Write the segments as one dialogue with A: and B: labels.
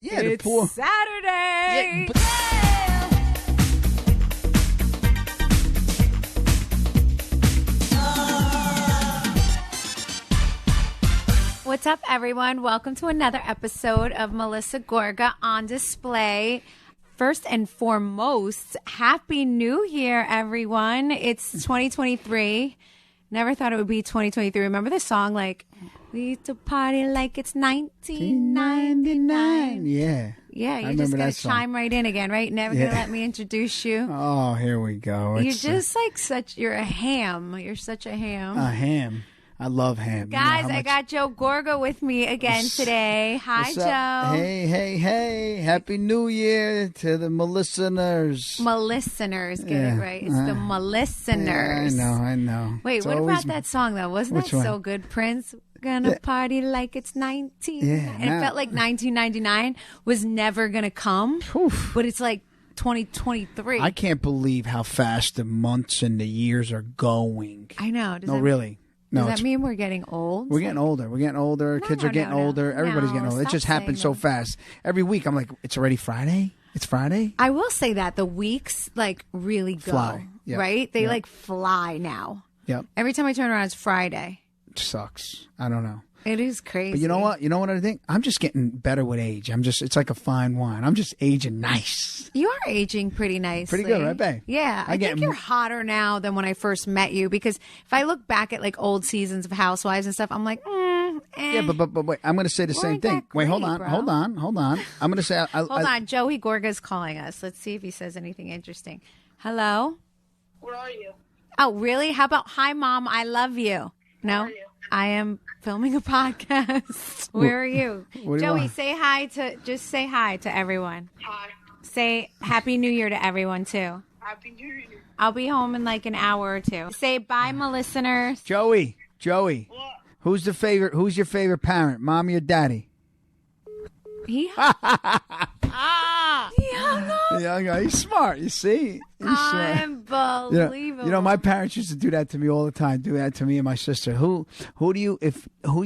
A: Yeah,
B: it's Saturday. What's up, everyone? Welcome to another episode of Melissa Gorga On Display. First and foremost, Happy New Year, everyone. It's 2023. Never thought it would be 2023. Remember the song, like, we used to party like it's 1999.
A: Yeah.
B: Yeah, you're just going to chime right in again, right? Never going to let me introduce you.
A: Oh, here we go.
B: You're just like you're a ham. You're such a ham.
A: A ham. I love ham.
B: Guys, I got Joe Gorga with me again today. Hi, Joe.
A: Hey. Happy New Year to the Melissaners.
B: Melissaners, get it right. It's the Melissaners.
A: Yeah, I know.
B: Wait,
A: It's
B: what
A: always...
B: about that song, though? Wasn't that so good, Prince? Gonna party like it's 19.
A: Yeah,
B: and it felt like 1999 was never going to come, but it's like 2023.
A: I can't believe how fast the months and the years are going.
B: I know.
A: Really.
B: Does that mean we're getting old?
A: We're getting older. We're getting older. Kids are getting older. Everybody's getting older. It just happens so fast. Every week, I'm like, it's already Friday? It's Friday?
B: I will say that the weeks, like, really go.
A: Fly. Yep.
B: Right? They, like, fly now.
A: Yep.
B: Every time I turn around, it's Friday.
A: It sucks. I don't know.
B: It is crazy.
A: But you know what? You know what I think? I'm just getting better with age. It's like a fine wine. I'm just aging nice.
B: You are aging pretty nicely.
A: Pretty good, right, babe?
B: Yeah. I think you're hotter now than when I first met you, because if I look back at like old seasons of Housewives and stuff, I'm like,
A: Yeah, but wait. I'm going to say the same thing. Wait, hold on. I'm going to say.
B: Hold on. Joey Gorga's calling us. Let's see if he says anything interesting. Hello?
C: Where are you?
B: Oh, really? How about, hi, Mom, I love you? No?
C: Where are you?
B: I am filming a podcast. Where are you? Joey, say hi to everyone.
C: Hi.
B: Say Happy New Year to everyone, too.
C: Happy New Year.
B: I'll be home in like an hour or two. Say bye, my listeners.
A: Joey.
C: What?
A: Who's your favorite parent, mommy or daddy?
B: He hung up.
A: Yeah, he's smart. You see,
B: Unbelievable.
A: You know, my parents used to do that to me all the time. Do that to me and my sister. Who you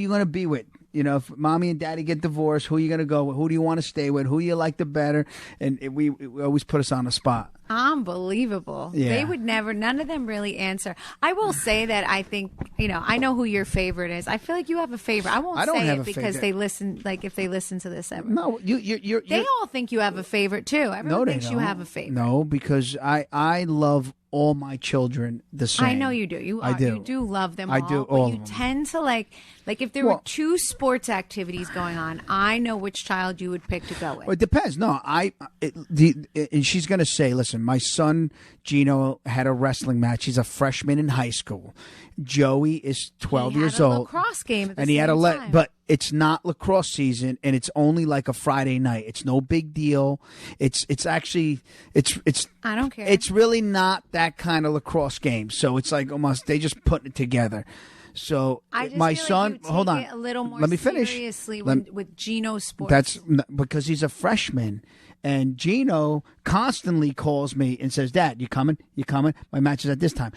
A: gonna be with? You know, if mommy and daddy get divorced, who are you gonna go with? Who do you want to stay with? Who you like the better? And we always put us on the spot.
B: Unbelievable.
A: Yeah.
B: They would never, none of them really answer. I will say that I think, I know who your favorite is. I feel like you have a favorite. I won't say it because they listen, like if they listen to this ever.
A: No, you're
B: they all think you have a favorite too. Everyone thinks you have a favorite.
A: No, because I love all my children the same.
B: I know you do. You do love them all.
A: I do
B: But
A: all of
B: you
A: them.
B: tend to like if there were two sports activities going on, I know which child you would pick to go with.
A: Well, it depends. No, and she's going to say, listen, my son Gino had a wrestling match. He's a freshman in high school. Joey is 12 years old.
B: Lacrosse game at the
A: and he
B: same
A: had
B: time.
A: but it's not lacrosse season, and it's only like a Friday night. It's no big deal. It's actually
B: I don't care.
A: It's really not that kind of lacrosse game. So it's like almost they just put it together. So
B: I just
A: my
B: feel
A: son,
B: like you
A: hold
B: take
A: on,
B: it a little more
A: let me finish.
B: Seriously with Gino sports.
A: That's because he's a freshman. And Gino constantly calls me and says, "Dad, you coming? You coming? My match is at this time."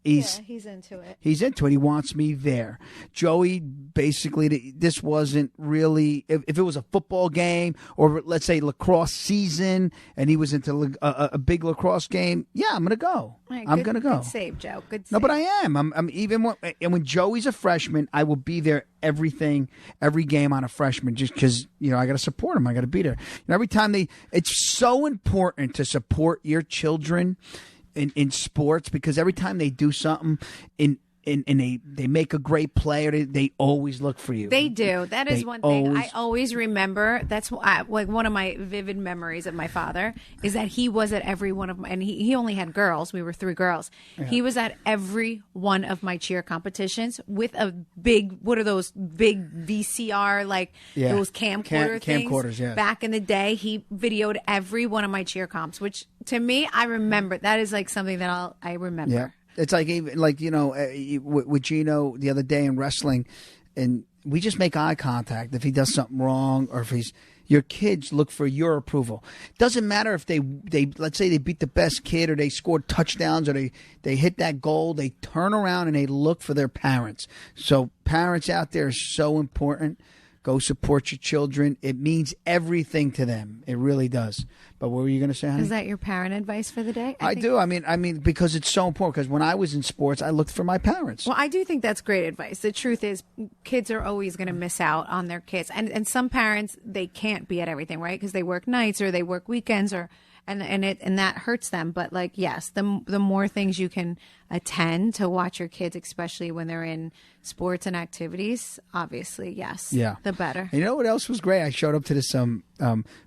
A: He's
B: into it.
A: He's into it. He wants me there. Joey, basically, this wasn't really. If it was a football game or let's say lacrosse season, and he was into a big lacrosse game, yeah, I'm gonna go.
B: Right,
A: I'm gonna go.
B: Good save, Joe. Good save.
A: No, but I am. I'm even when Joey's a freshman, I will be there every game on a freshman, just because I got to support him. I got to be there. Every time it's so important to support your children in sports, because every time they do something and they make a great play, or they always look for you.
B: They do. That is one thing I always remember. That's like one of my vivid memories of my father is that he was at every one of my, and he only had girls. We were 3 girls. Yeah. He was at every one of my cheer competitions with a big, what are those big VCR, those camcorder things?
A: Camcorders, yeah.
B: Back in the day, he videoed every one of my cheer comps, which to me, I remember. That is like something that I remember.
A: Yeah. It's like even with Gino the other day in wrestling, and we just make eye contact if he does something wrong, or if your kids look for your approval. Doesn't matter if they let's say they beat the best kid, or they scored touchdowns, or they hit that goal. They turn around and they look for their parents. So parents out there are so important. Go support your children. It means everything to them. It really does. But what were you going to say, honey?
B: Is that your parent advice for the day?
A: I do. I mean, because it's so important. Because when I was in sports, I looked for my parents.
B: Well, I do think that's great advice. The truth is, kids are always going to miss out on their kids, and some parents, they can't be at everything, right? Because they work nights or they work weekends, or and that hurts them. But like, yes, the more things you can attend to watch your kids, especially when they're in sports and activities, obviously, yes, the better.
A: You know what else was great? I showed up to this.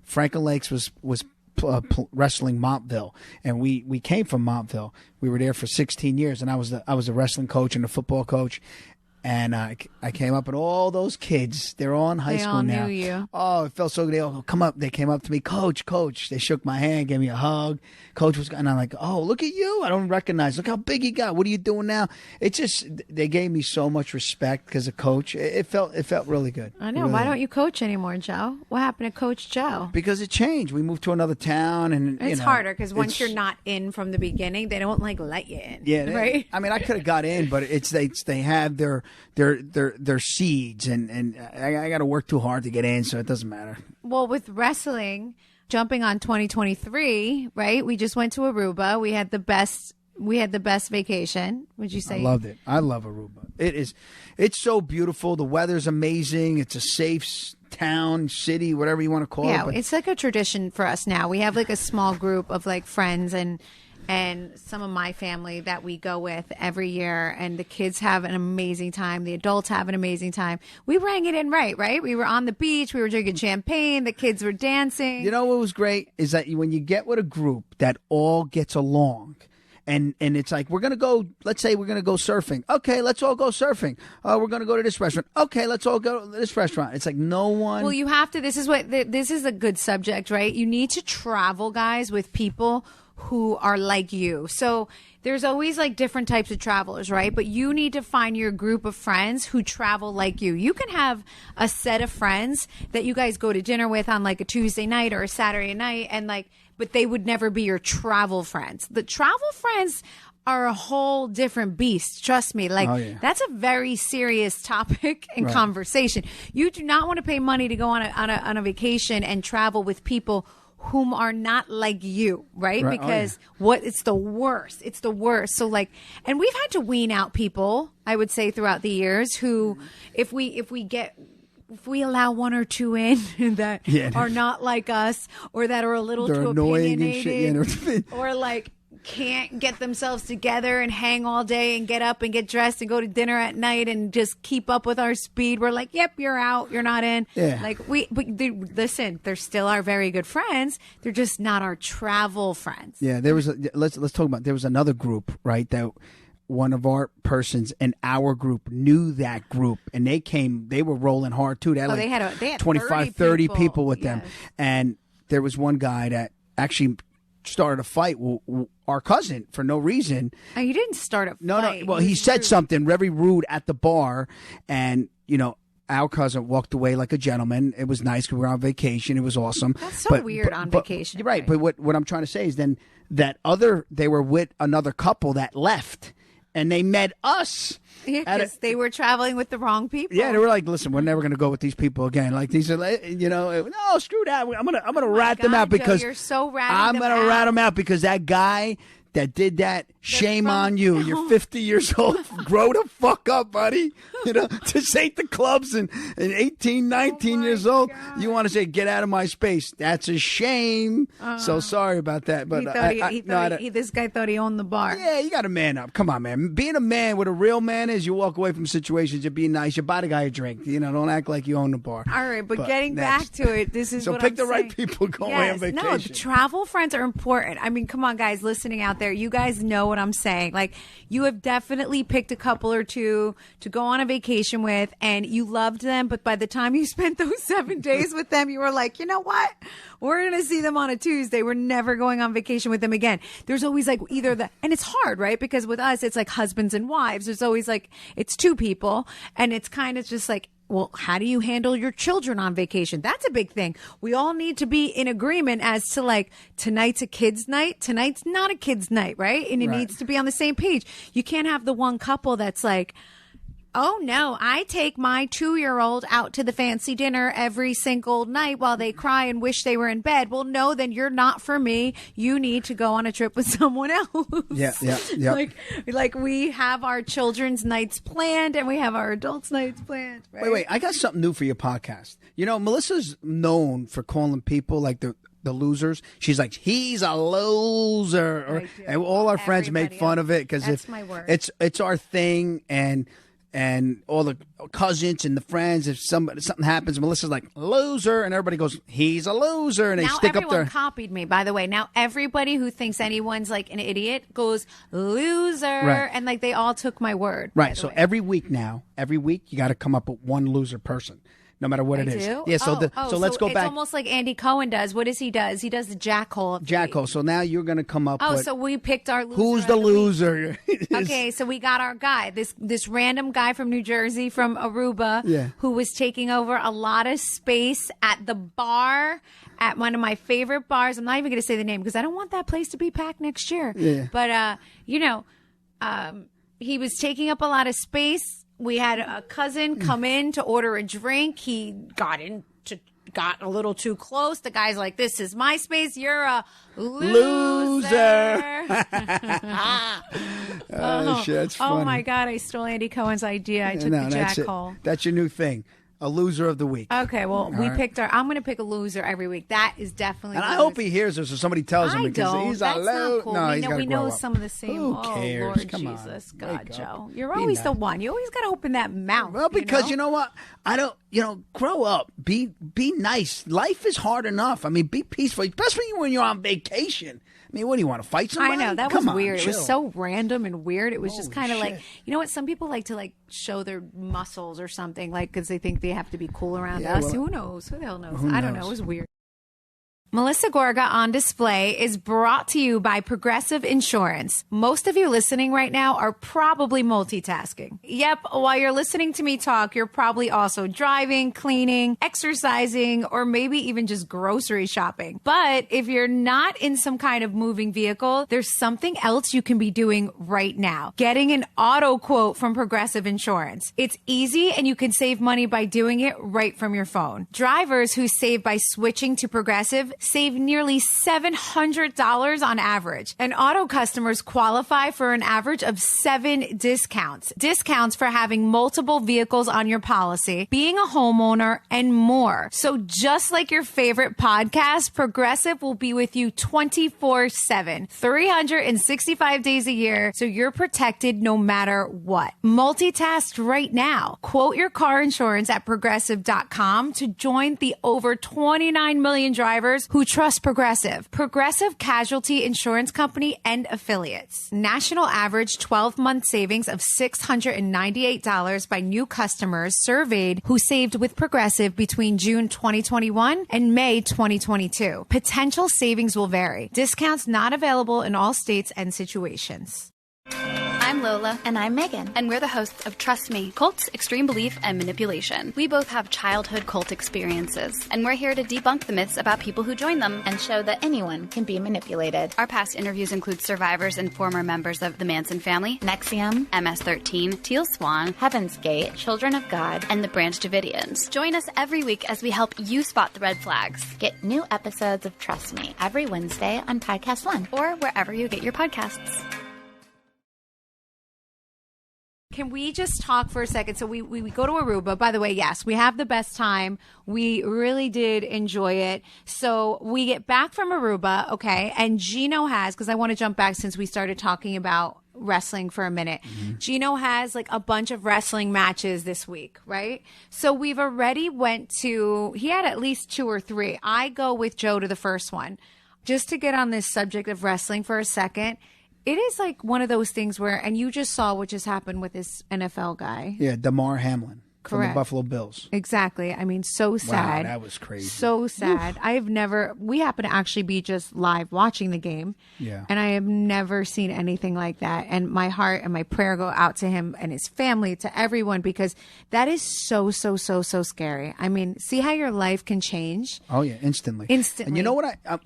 A: Franklin Lakes was wrestling Montville, and we came from Montville. We were there for 16 years, and I was a wrestling coach and a football coach. And I came up, and all those kids, they're all in high school now.
B: They all knew you.
A: Oh, it felt so good. They all come up. They came up to me, Coach. They shook my hand, gave me a hug. Coach was, and I'm like, oh, look at you. I don't recognize. Look how big you got. What are you doing now? It's just, they gave me so much respect because of Coach. It felt really good.
B: I know.
A: Really
B: Why don't you coach anymore, Joe? What happened to Coach Joe?
A: Because it changed. We moved to another town, and
B: it's harder because once you're not in from the beginning, they don't let you in.
A: Yeah,
B: right.
A: I mean, I could have got in, but they have their seeds, and I got to work too hard to get in, so it doesn't matter.
B: Well, with wrestling, jumping on 2023, right? We just went to Aruba. We had the best vacation. Would you say?
A: I loved it. I love Aruba. It's so beautiful. The weather's amazing. It's a safe town, city, whatever you want to call it.
B: Yeah, it's like a tradition for us now. We have like a small group of like friends and some of my family that we go with every year, and the kids have an amazing time. The adults have an amazing time. We rang it in right? We were on the beach. We were drinking champagne. The kids were dancing.
A: You know what was great is that when you get with a group that all gets along, and it's like, let's say we're going to go surfing. Okay, let's all go surfing. We're going to go to this restaurant. Okay, let's all go to this restaurant. It's like no one.
B: Well, you have to. This is a good subject, right? You need to travel, guys, with people who are like you. So there's always like different types of travelers, right? But you need to find your group of friends who travel like you. You can have a set of friends that you guys go to dinner with on like a Tuesday night or a Saturday night, but they would never be your travel friends. The travel friends are a whole different beast. Trust me. That's a very serious topic and conversation. You do not want to pay money to go on a vacation and travel with people whom are not like you, right? Because it's the worst. It's the worst. So and we've had to wean out people, I would say, throughout the years who, if we allow one or two in that are not like us, or that are a little too opinionated, and shit, or can't get themselves together and hang all day and get up and get dressed and go to dinner at night and just keep up with our speed. We're like, yep, you're out, you're not in.
A: Yeah.
B: Listen, they're still our very good friends. They're just not our travel friends.
A: Yeah, let's talk about, there was another group, right, that one of our persons in our group knew that group, and they were rolling hard too. They had 25, 30 people with them. And there was one guy that actually started a fight with our cousin for no reason.
B: He didn't start a fight.
A: No. Well, he said something very rude at the bar, and our cousin walked away like a gentleman. It was nice because we were on vacation. It was awesome.
B: That's so weird on vacation.
A: You're right. But what I'm trying to say is then they were with another couple that left, and they met us.
B: Yeah, because they were traveling with the wrong people.
A: Yeah, they were like, "Listen, we're never going to go with these people again." Like these are, no, screw that. I'm gonna rat them out because
B: Joe, you're so
A: I'm gonna rat them out because that guy that did that. Shame on you. You're 50 years old. Grow the fuck up, buddy. Just ain't the clubs and 18, 19 years old. God. You want to say, get out of my space. That's a shame. So sorry about that. But
B: this guy thought he owned the bar.
A: Yeah, you got to man up. Come on, man. Being a man, what a real man is, you walk away from situations, you're being nice, you buy the guy a drink. Don't act like you own the bar.
B: All right, but getting back to it, this is
A: so
B: what
A: pick
B: I'm
A: the
B: saying.
A: Right people going on vacation.
B: No, travel friends are important. I mean, come on, guys, listening out there. You guys know what I'm saying. You have definitely picked a couple or two to go on a vacation with, and you loved them, but by the time you spent those 7 days with them, you were like, you know what? We're going to see them on a Tuesday. We're never going on vacation with them again. There's always and it's hard, right? Because with us, it's like husbands and wives. There's always it's two people, and it's kind of just well, how do you handle your children on vacation? That's a big thing. We all need to be in agreement as to tonight's a kid's night. Tonight's not a kid's night, right? And it needs to be on the same page. You can't have the one couple that's Oh, no. I take my 2-year-old out to the fancy dinner every single night while they cry and wish they were in bed. Well, no, then you're not for me. You need to go on a trip with someone else.
A: Yeah.
B: Like we have our children's nights planned and we have our adults' nights planned. Right?
A: Wait. I got something new for your podcast. You know, Melissa's known for calling people like the losers. She's like, he's a loser. And all our friends make fun of it because it's our thing. And all the cousins and the friends, if something happens, Melissa's like, loser, and everybody goes, he's a loser, and they stick up their...
B: Now everyone copied me, by the way. Now everybody who thinks anyone's like an idiot goes, loser, and like they all took my word.
A: Right, so every week you got to come up with one loser person. No matter what it is. Yeah, so let's go back.
B: It's almost like Andy Cohen does. What does he does? He does the jackhole.
A: Jackhole. So now you're going to come up with...
B: so we picked our loser.
A: Who's the loser?
B: Okay, so we got our guy. This random guy from New Jersey, from Aruba, who was taking over a lot of space at the bar, at one of my favorite bars. I'm not even going to say the name because I don't want that place to be packed next year. Yeah. But, he was taking up a lot of space. We had a cousin come in to order a drink. He got a little too close. The guy's like, "This is my space. You're a loser."
A: Shit, that's funny.
B: Oh my God! I stole Andy Cohen's idea. I took the jackhole.
A: That's your new thing. A loser of the week.
B: Okay, well, picked I'm going to pick a loser every week. That is definitely.
A: And I hope he hears this or somebody tells him because he's
B: That's
A: a loser.
B: Not cool. No, we know some of the same.
A: Who cares?
B: Lord
A: Come
B: Jesus,
A: on.
B: God, Joe, you're always the one. You always got to open that mouth.
A: Well, because you know what? I don't. Grow up. Be nice. Life is hard enough. I mean, be peaceful, especially when you're on vacation. I mean, what do you want to fight somebody?
B: I know that was weird. It was so random and weird. It was just kind of like, you know what? Some people like to show their muscles or something, because they think they have to be cool around us. Well, who knows? Who the hell knows? I don't know. It was weird. Melissa Gorga On Display is brought to you by Progressive Insurance. Most of you listening right now are probably multitasking. Yep, while you're listening to me talk, you're probably also driving, cleaning, exercising, or maybe even just grocery shopping. But if you're not in some kind of moving vehicle, there's something else you can be doing right now. Getting an auto quote from Progressive Insurance. It's easy and you can save money by doing it right from your phone. Drivers who save by switching to Progressive save nearly $700 on average. And auto customers qualify for an average of 7 discounts. Discounts for having multiple vehicles on your policy, being a homeowner, and more. So just like your favorite podcast, Progressive will be with you 24/7, 365 days a year, so you're protected no matter what. Multitask right now. Quote your car insurance at Progressive.com to join the over 29 million drivers who trust Progressive. Progressive Casualty Insurance Company and affiliates. National average 12-month savings of $698 by new customers surveyed who saved with Progressive between June 2021 and May 2022. Potential savings will vary. Discounts not available in all states and situations.
D: I'm Lola.
E: And I'm Megan.
D: And we're the hosts of Trust Me, Cults, Extreme Belief, and Manipulation. We both have childhood cult experiences, and we're here to debunk the myths about people who join them
E: and show that anyone can be manipulated.
D: Our past interviews include survivors and former members of the Manson family,
E: NXIVM,
D: MS-13, Teal Swan,
E: Heaven's Gate, Children of God,
D: and the Branch Davidians. Join us every week as we help you spot the red flags.
E: Get new episodes of Trust Me every Wednesday on Podcast One
D: or wherever you get your podcasts.
B: Can we just talk for a second? So we go to Aruba. By the way, yes, we have the best time. We really did enjoy it. So we get back from Aruba, okay, and Gino has, because I want to jump back since we started talking about wrestling for a minute. Mm-hmm. Gino has a bunch of wrestling matches this week, right? So we've already he had at least 2 or 3. I go with Joe to the first one. Just to get on this subject of wrestling for a second, it is one of those things where, and you just saw what just happened with this NFL guy.
A: Yeah, Damar Hamlin.
B: Correct.
A: From the Buffalo Bills.
B: Exactly. I mean, so sad.
A: Wow, that was crazy.
B: So sad. We happen to actually be just live watching the game.
A: Yeah.
B: And I have never seen anything like that. And my heart and my prayer go out to him and his family, to everyone, because that is so, so, so, so scary. I mean, see how your life can change?
A: Oh, yeah, instantly.
B: Instantly.
A: And you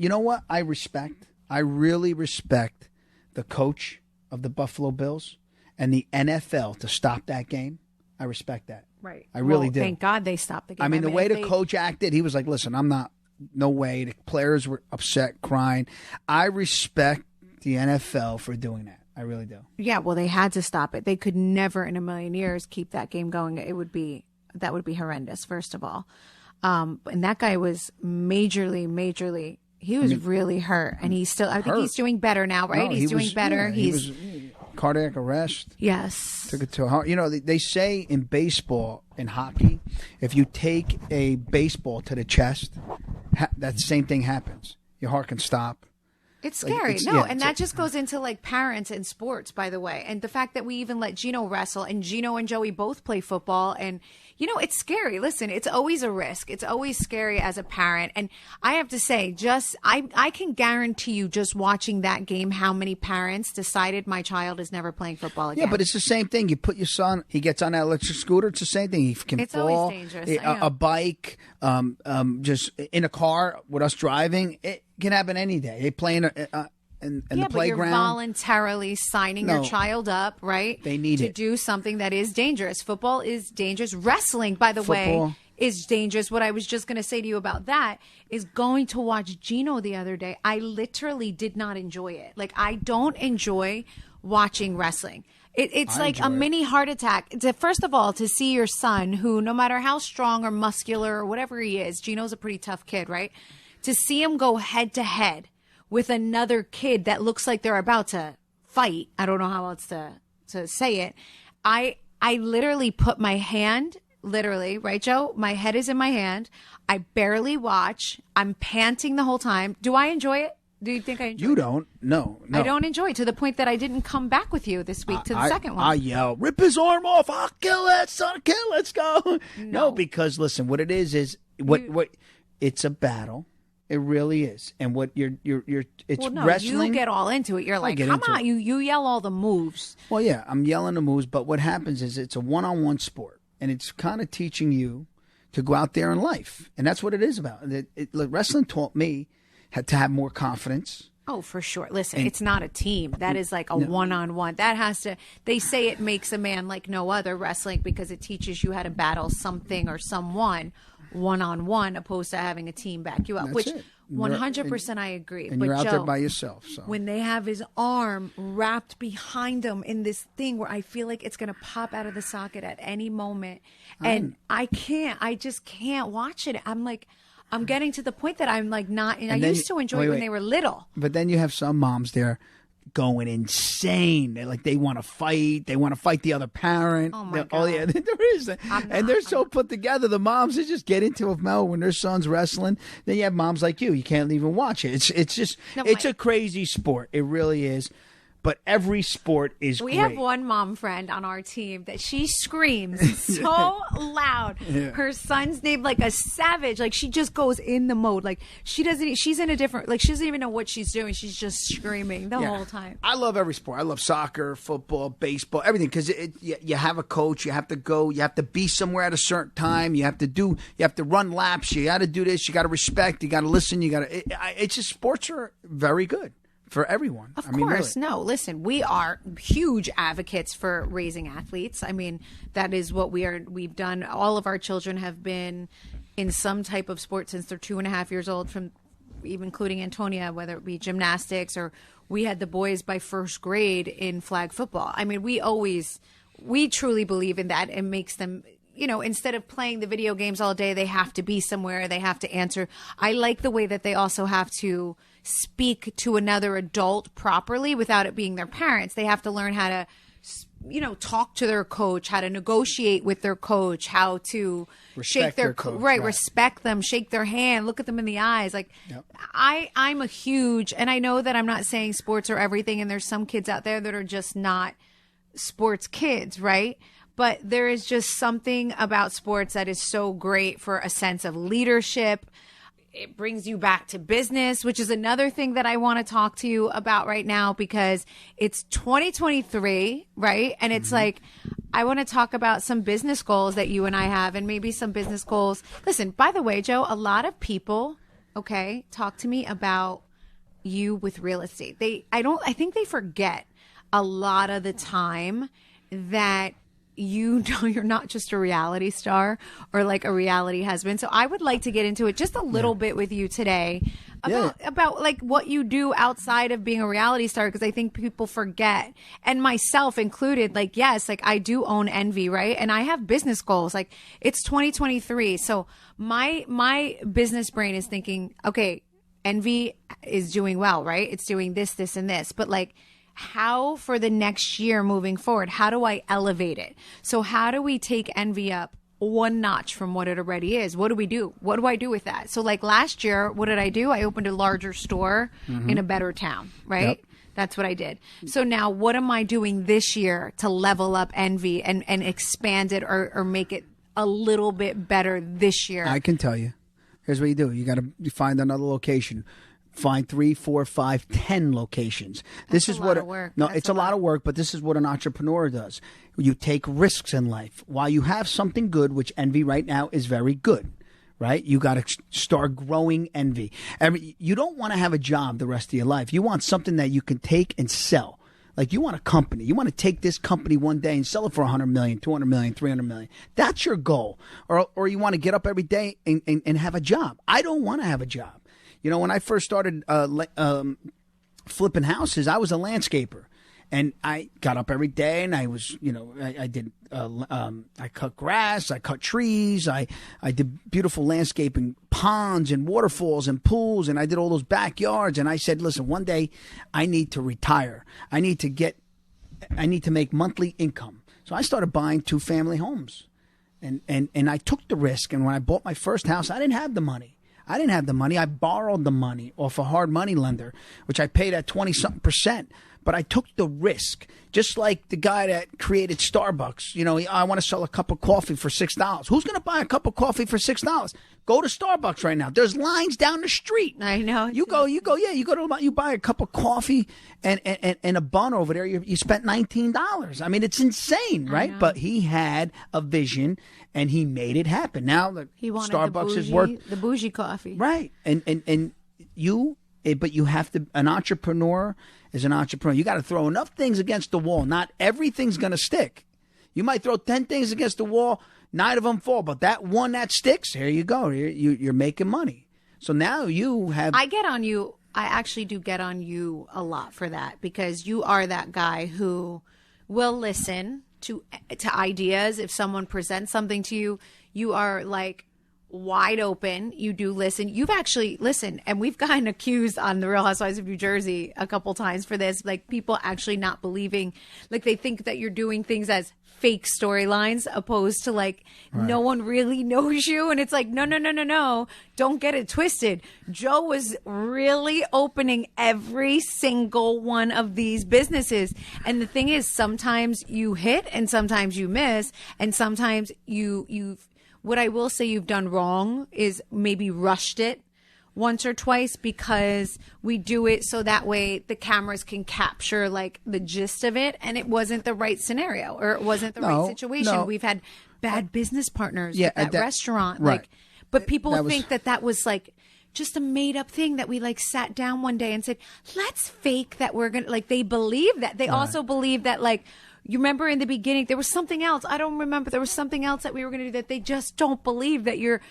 A: know what I respect? I really respect the coach of the Buffalo Bills and the NFL to stop that game. I respect that.
B: Right.
A: I really
B: Well,
A: do.
B: Thank God they stopped the game.
A: I mean, the way the coach acted, he was like, listen, I'm not, no way. The players were upset, crying. I respect the NFL for doing that. I really do.
B: Yeah, well, they had to stop it. They could never in a million years keep that game going. That would be horrendous, first of all. And that guy was majorly, he was really hurt. And he's still, I think he's doing better now, right?
A: No,
B: he's doing better.
A: Yeah, he was cardiac arrest.
B: Yes.
A: Took it to heart. You know, they say in baseball, in hockey, if you take a baseball to the chest, that same thing happens. Your heart can stop.
B: It's scary. That just goes into like parents and sports, by the way. And the fact that we even let Gino wrestle, and Gino and Joey both play football. And, you know, it's scary. Listen, it's always a risk. It's always scary as a parent. And I have to say, I can guarantee you just watching that game how many parents decided my child is never playing football again.
A: Yeah, but it's the same thing. You put your son, he gets on that electric scooter. It's the same thing. He can fall.
B: It's always dangerous.
A: A bike, just in a car with us driving. It can happen any day. They play in the playground.
B: But you're voluntarily signing your child up, right?
A: They need
B: to do something that is dangerous. Football is dangerous. Wrestling, by the way, is dangerous. What I was just going to say to you about that is going to watch Gino the other day. I literally did not enjoy it. Like, I don't enjoy watching wrestling. It's like a mini heart attack. First of all, to see your son, who no matter how strong or muscular or whatever he is, Gino's a pretty tough kid, right? To see him go head to head with another kid that looks like they're about to fight. I don't know how else to say it. I literally put my hand, literally, right, Joe? My head is in my hand. I barely watch. I'm panting the whole time. Do I enjoy it? Do you think I enjoy it?
A: You don't. No.
B: I don't enjoy it to the point that I didn't come back with you this week to the second one.
A: I yell, rip his arm off. I'll kill that son. Let's go. No, because listen, what it is what it's a battle. It really is. And what it's wrestling.
B: You get all into it. You're like, come on, you yell all the moves.
A: Well, yeah, I'm yelling the moves, but what happens is it's a one-on-one sport, and it's kind of teaching you to go out there in life. And that's what it is about. Wrestling taught me to have more confidence.
B: Oh, for sure. Listen, it's not a team. That is like a one-on-one. They say it makes a man like no other, wrestling, because it teaches you how to battle something or someone one-on-one, opposed to having a team back you up.
A: That's
B: which
A: it.
B: 100% I agree.
A: And
B: but
A: you're out
B: Joe,
A: there by yourself. So
B: when they have his arm wrapped behind him in this thing where I feel like it's going to pop out of the socket at any moment, and I just can't watch it. I'm getting to the point that I'm like not, and I used to enjoy it when they were little.
A: But then you have some moms there going insane. They want to fight. They want to fight the other parent.
B: Oh my God.
A: Oh yeah, there is. And they're so put together. The moms, they just get into it. When their son's wrestling, then you have moms like you. You can't even watch it. It's just a crazy sport. It really is. But every sport is great.
B: We have one mom friend on our team that she screams so loud. Yeah. Her son's named like a savage. Like, she just goes in the mode. Like, she's in a different, like, she doesn't even know what she's doing. She's just screaming the whole time.
A: I love every sport. I love soccer, football, baseball, everything. Because you have a coach. You have to go. You have to be somewhere at a certain time. You have to run laps. You got to do this. You got to respect. You got to listen. It's just, sports are very good. For everyone.
B: Of course. Really. No, listen, we are huge advocates for raising athletes. I mean, that is what we've done. All of our children have been in some type of sport since they're 2.5 years old, from even including Antonia, whether it be gymnastics, or we had the boys by first grade in flag football. I mean, we truly believe in that. It makes them, instead of playing the video games all day, they have to be somewhere. They have to answer. I like the way that they also have to speak to another adult properly without it being their parents. They have to learn how to, talk to their coach, how to negotiate with their coach, how to shake their coach, right, respect them, shake their hand, look at them in the eyes. Like, yep. I'm a huge, and I know that I'm not saying sports are everything, and there's some kids out there that are just not sports kids, right? But there is just something about sports that is so great for a sense of leadership. It brings you back to business, which is another thing that I want to talk to you about right now, because it's 2023, right? And it's like, I want to talk about some business goals that you and I have, and maybe some business goals. Listen, by the way, Joe, a lot of people, talk to me about you with real estate. I think they forget a lot of the time that you know you're not just a reality star or like a reality husband. So I would like to get into it just a little bit with you today about like what you do outside of being a reality star, because I think people forget, and myself included, like, yes, like I do own Envy, right? And I have business goals. Like, it's 2023. So my business brain is thinking, okay, Envy is doing well, right? It's doing this, this, and this. But like, how for the next year moving forward, how do I elevate it? So how do we take Envy up one notch from what it already is? What do we do? What do I do with that? So like last year, what did I do? I opened a larger store in a better town, right? Yep. That's what I did. So now what am I doing this year to level up Envy and expand it or make it a little bit better this year?
A: I can tell you. Here's what you do. You got to find another location. Find 3, 4, 5, 10 locations. This is what it's a lot of work, but this is what an entrepreneur does. You take risks in life. While you have something good, which Envy right now is very good, right? You got to start growing Envy. You don't want to have a job the rest of your life. You want something that you can take and sell. Like, you want a company. You want to take this company one day and sell it for $100 million, $200 million, $300 million. That's your goal. Or you want to get up every day and have a job. I don't want to have a job. You know, when I first started flipping houses, I was a landscaper, and I got up every day and I was, you know, I cut grass, I cut trees, I did beautiful landscaping, ponds and waterfalls and pools, and I did all those backyards. And I said, listen, one day I need to retire. I need to make monthly income. So I started buying 2-family homes, and I took the risk. And when I bought my first house, I didn't have the money. I borrowed the money off a hard money lender, which I paid at 20-something%. But I took the risk, just like the guy that created Starbucks. You know, I want to sell a cup of coffee for $6. Who's going to buy a cup of coffee for $6? Go to Starbucks right now. There's lines down the street.
B: I know.
A: You buy a cup of coffee and a bun over there. You spent $19. I mean, it's insane, right? But he had a vision and he made it happen. Now
B: he wanted
A: Starbucks is worth
B: the bougie coffee,
A: right? But you have to. An entrepreneur is an entrepreneur. You got to throw enough things against the wall. Not everything's going to stick. You might throw 10 things against the wall, 9 of them fall, but that one that sticks, here you go. You're making money. So now you have.
B: I get on you. I actually do get on you a lot for that, because you are that guy who will listen to ideas. If someone presents something to you, you are like wide open. You do listen. You've actually listened, and we've gotten accused on the Real Housewives of New Jersey a couple times for this, like people actually not believing, like they think that you're doing things as fake storylines opposed to like no one really knows you. And it's like, no, don't get it twisted. Joe was really opening every single one of these businesses. And the thing is, sometimes you hit and sometimes you miss, and sometimes you've what I will say you've done wrong is maybe rushed it once or twice, because we do it so that way the cameras can capture like the gist of it, and it wasn't the right scenario, or it wasn't the right situation. No. We've had bad business partners at that restaurant, like, but people think that was like just a made up thing that we like sat down one day and said, let's fake that we're gonna, like, they believe that. They also believe that, like, you remember in the beginning, there was something else. I don't remember. There was something else that we were going to do that they just don't believe that you're.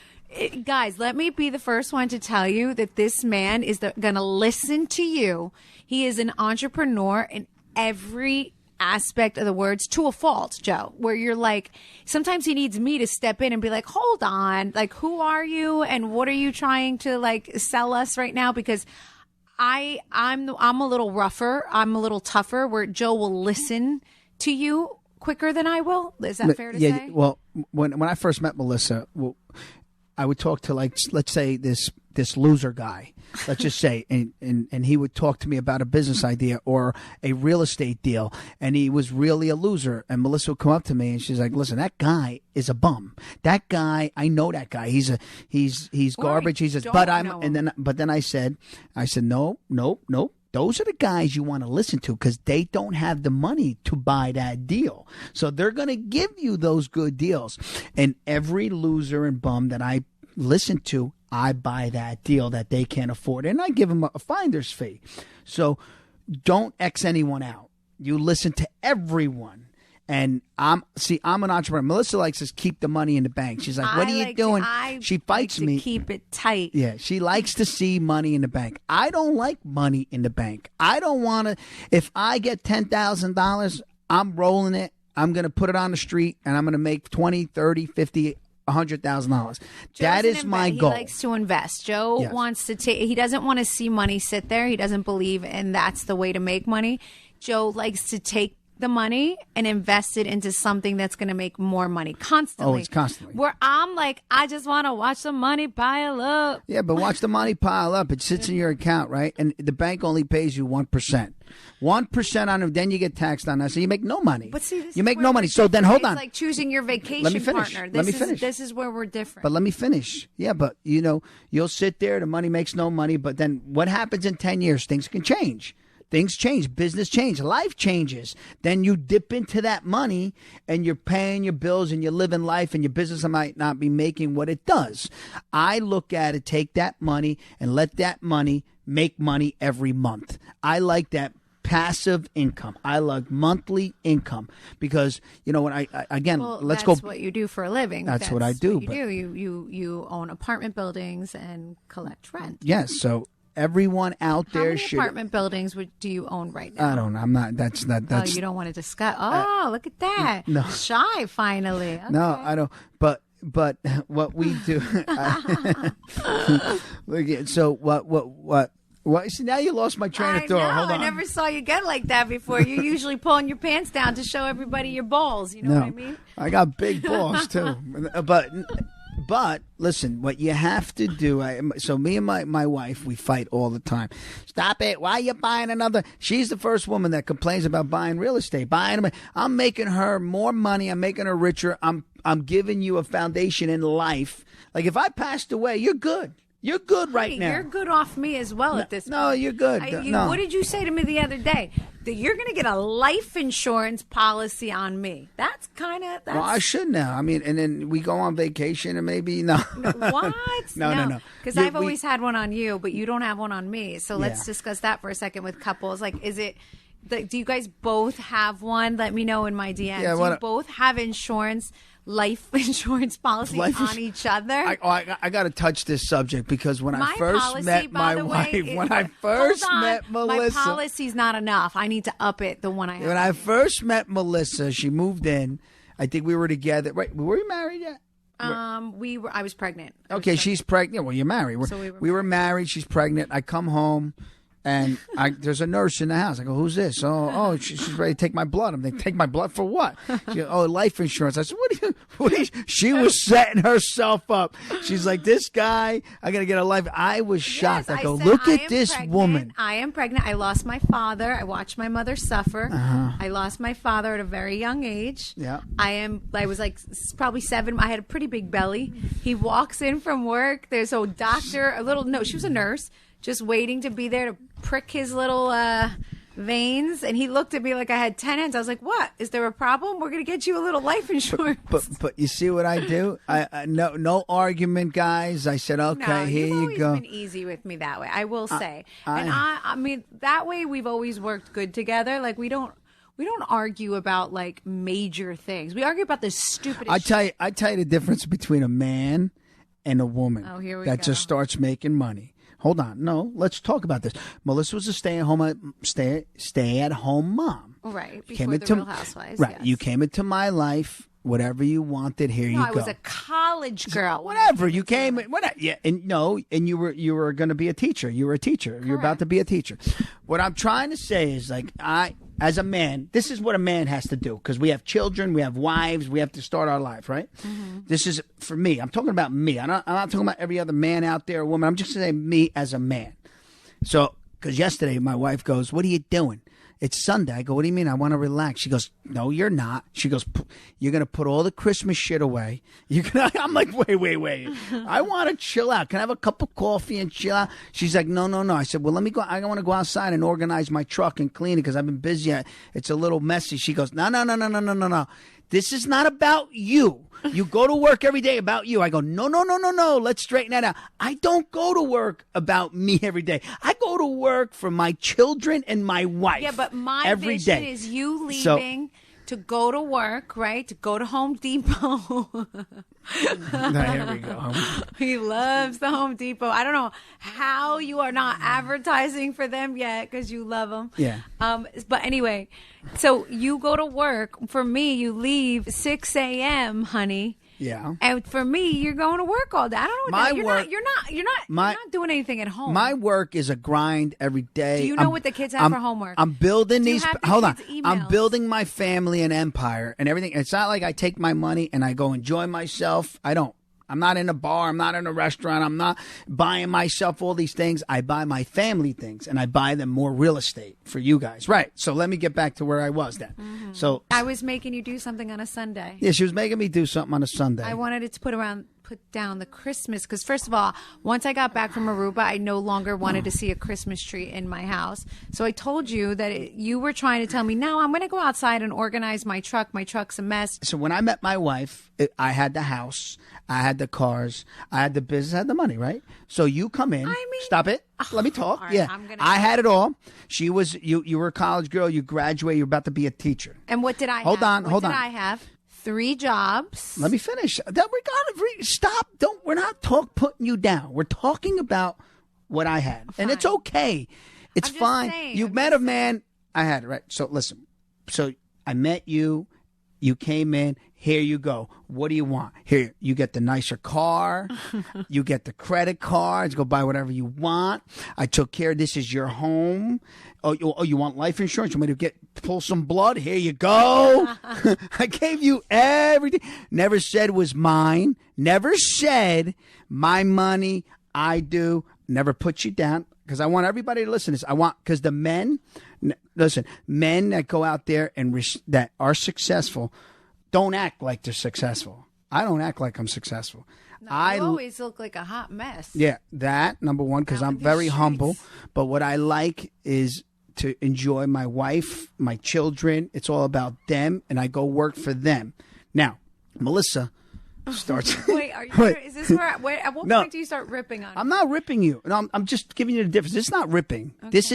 B: Guys, let me be the first one to tell you that this man is going to listen to you. He is an entrepreneur in every aspect of the words, to a fault, Joe, where you're like, sometimes he needs me to step in and be like, hold on, like, who are you and what are you trying to like sell us right now? Because I'm a little rougher. I'm a little tougher, where Joe will listen to you quicker than I will. Is that fair to say?
A: Well, when I first met Melissa, I would talk to, like, let's say this loser guy, let's just say, and he would talk to me about a business idea or a real estate deal, and he was really a loser. And Melissa would come up to me and she's like, listen, that guy is a bum. That guy, I know that guy. He's garbage. But then I said, no. Those are the guys you want to listen to, because they don't have the money to buy that deal. So they're going to give you those good deals. And every loser and bum that I listen to, I buy that deal that they can't afford. And I give them a finder's fee. So don't X anyone out. You listen to everyone. And I'm an entrepreneur. Melissa likes to keep the money in the bank. She's like, what are you doing? She fights me.
B: Keep it tight.
A: Yeah, she likes to see money in the bank. I don't like money in the bank. I don't want to. If I get $10,000, I'm rolling it. I'm going to put it on the street, and I'm going to make $20, $30, $50, $100,000. That is my goal.
B: He likes to invest. Joe wants to take. He doesn't want to see money sit there. He doesn't believe, and that's the way to make money. Joe likes to take the money and invest it into something that's going to make more money constantly.
A: Oh, it's constantly.
B: Where I'm like, I just want to watch the money pile up.
A: Yeah, but watch the money pile up. It sits in your account, right? And the bank only pays you 1%. 1% on it, then you get taxed on that. So you make no money.
B: But see,
A: you make no money. So then hold on.
B: It's like choosing your vacation partner.
A: Let me finish.
B: This is where we're different.
A: But let me finish. Yeah, but you'll sit there, the money makes no money, but then what happens in 10 years? Things can change. Things change, business change, life changes. Then you dip into that money and you're paying your bills and you're living life and your business might not be making what it does. I look at it, take that money and let that money make money every month. I like that passive income. I like monthly income because, when let's go.
B: That's what you do for a living.
A: That's what I do.
B: You own apartment buildings and collect rent.
A: Yes. So everyone out there
B: How many apartment buildings do you own right now?
A: I don't know. I'm not. That's.
B: Oh, you don't want to discuss. Oh, look at that. No. Shy, finally. Okay.
A: No, I don't. But what we do. So what? See, now you lost my train of thought. Hold on.
B: I never saw you get like that before. You're usually pulling your pants down to show everybody your balls. You know what I mean?
A: I got big balls too. But listen, what you have to do. So me and my wife, we fight all the time. Stop it! Why are you buying another? She's the first woman that complains about buying real estate. I'm making her more money. I'm making her richer. I'm giving you a foundation in life. Like if I passed away, you're good. You're good right now.
B: You're good off me as well at this point.
A: No, you're good.
B: What did you say to me the other day? That you're going to get a life insurance policy on me. That's kind of...
A: Well, I should now. I mean, and then we go on vacation and maybe... No.
B: What?
A: No.
B: Because I've always had one on you, but you don't have one on me. So let's discuss that for a second with couples. Like, is it... Do you guys both have one? Let me know in my DMs. Yeah, do you both have life insurance policy on each other?
A: I got to touch this subject because when I first met my wife, Melissa,
B: my policy's not enough. I need to up it. The one I have.
A: When I first met Melissa, she moved in. I think we were together. Right? Were you married yet?
B: I was pregnant.
A: Okay, she's pregnant. Well, you're married. We were married. She's pregnant. I come home. And there's a nurse in the house. I go, who's this? Oh, she's ready to take my blood. I'm like, take my blood for what? She goes, life insurance. I said, what are you? She was setting herself up. She's like, this guy, I got to get a life. I was shocked. I go, look at this woman.
B: I am pregnant. I lost my father. I watched my mother suffer. I lost my father at a very young age.
A: Yeah.
B: I was like probably 7. I had a pretty big belly. He walks in from work. There's a doctor, she was a nurse. Just waiting to be there to prick his little veins. And he looked at me like I had 10 hands. I was like, what? Is there a problem? We're going to get you a little life insurance.
A: But you see what I do? No argument, guys. I said, okay, here you go.
B: You've been easy with me that way, I will say. I mean, that way we've always worked good together. Like, we don't argue about like major things. We argue about the stupidest
A: I tell you the difference between a man and a woman that just starts making money. Hold on. No, let's talk about this. Melissa was a stay-at-home mom.
B: Right, before the Real Housewives.
A: Right,
B: yes.
A: You came into my life. Whatever you wanted, here you go.
B: I was a college girl.
A: Whatever you came, and you were going to be a teacher. You were a teacher. Correct. You're about to be a teacher. What I'm trying to say is, like, as a man, this is what a man has to do because we have children, we have wives, we have to start our life, right? Mm-hmm. This is for me. I'm talking about me. I'm not talking about every other man out there or woman. I'm just saying me as a man. So, because yesterday my wife goes, "What are you doing?" It's Sunday. I go, what do you mean? I want to relax. She goes, no, you're not. She goes, you're going to put all the Christmas shit away. I'm like, wait. I want to chill out. Can I have a cup of coffee and chill out? She's like, no. I said, well, let me go. I want to go outside and organize my truck and clean it because I've been busy. It's a little messy. She goes, no. This is not about you. You go to work every day about you. I go, no. Let's straighten that out. I don't go to work about me every day. I go to work for my children and my wife.
B: Yeah, but my
A: every
B: vision
A: day.
B: is you leaving to go to work, right? To go to Home Depot.
A: Here we go.
B: He loves the Home Depot. I don't know how you are not advertising for them yet because you love them.
A: Yeah.
B: But anyway, so you go to work. For me, you leave 6 a.m., honey.
A: Yeah.
B: And for me, you're going to work all day. I don't know what you're not doing anything at home.
A: My work is a grind every day.
B: Do you know what the kids have for homework?
A: I'm building
B: Do you
A: these.
B: have the
A: Hold on.
B: kids' emails?
A: I'm building my family and empire and everything. It's not like I take my money and I go enjoy myself. I don't. I'm not in a bar. I'm not in a restaurant. I'm not buying myself all these things. I buy my family things, and I buy them more real estate for you guys. Right. So let me get back to where I was then.
B: Mm-hmm.
A: So
B: I was making you do something on a Sunday.
A: Yeah, she was making me do something on a Sunday.
B: I wanted it to put down the Christmas because first of all, once I got back from Aruba, I no longer wanted to see a Christmas tree in my house. So I told you that you were trying to tell me, no, I'm going to go outside and organize my truck. My truck's a mess.
A: So when I met my wife, I had the house, I had the cars, I had the business, I had the money, right? So you come in. Stop it. Let me talk.
B: Right,
A: yeah, I had it all. She was you were a college girl. You graduated. You're about to be a teacher.
B: And what did I have?
A: Hold on.
B: I have 3 jobs.
A: Let me finish. Stop. We're not putting you down. We're talking about what I had.
B: Fine.
A: And it's okay. It's fine. You met a man. I had it, right? So listen. So I met you. You came in. Here you go. What do you want? Here, you get the nicer car. You get the credit cards. Go buy whatever you want. I took care. This is your home. Oh, you want life insurance? You want me to pull some blood? Here you go. I gave you everything. Never said it was mine. Never said my money. I do. Never put you down because I want everybody to listen to this. Because the men, listen, men that go out there and that are successful don't act like they're successful. I don't act like I'm successful.
B: No, you always look like a hot mess.
A: Yeah, that, number one, because I'm very humble. But what I like is to enjoy my wife, my children. It's all about them, and I go work for them. Now, Melissa starts.
B: Wait, is this where? At what point do you start ripping on me?
A: I'm not ripping you. No, I'm just giving you the difference. It's not ripping. Okay. This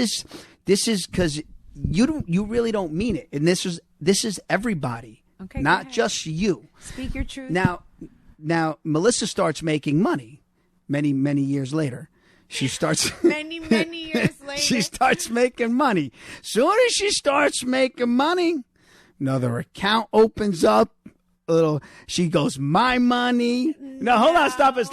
A: is because you really don't mean it, and this is everybody.
B: Okay,
A: not just you.
B: Speak your truth.
A: Now, Melissa starts making money many years later. She starts
B: many years later.
A: She starts making money. Soon as she starts making money, another account opens up. She goes, my money. No, hold on, stop it.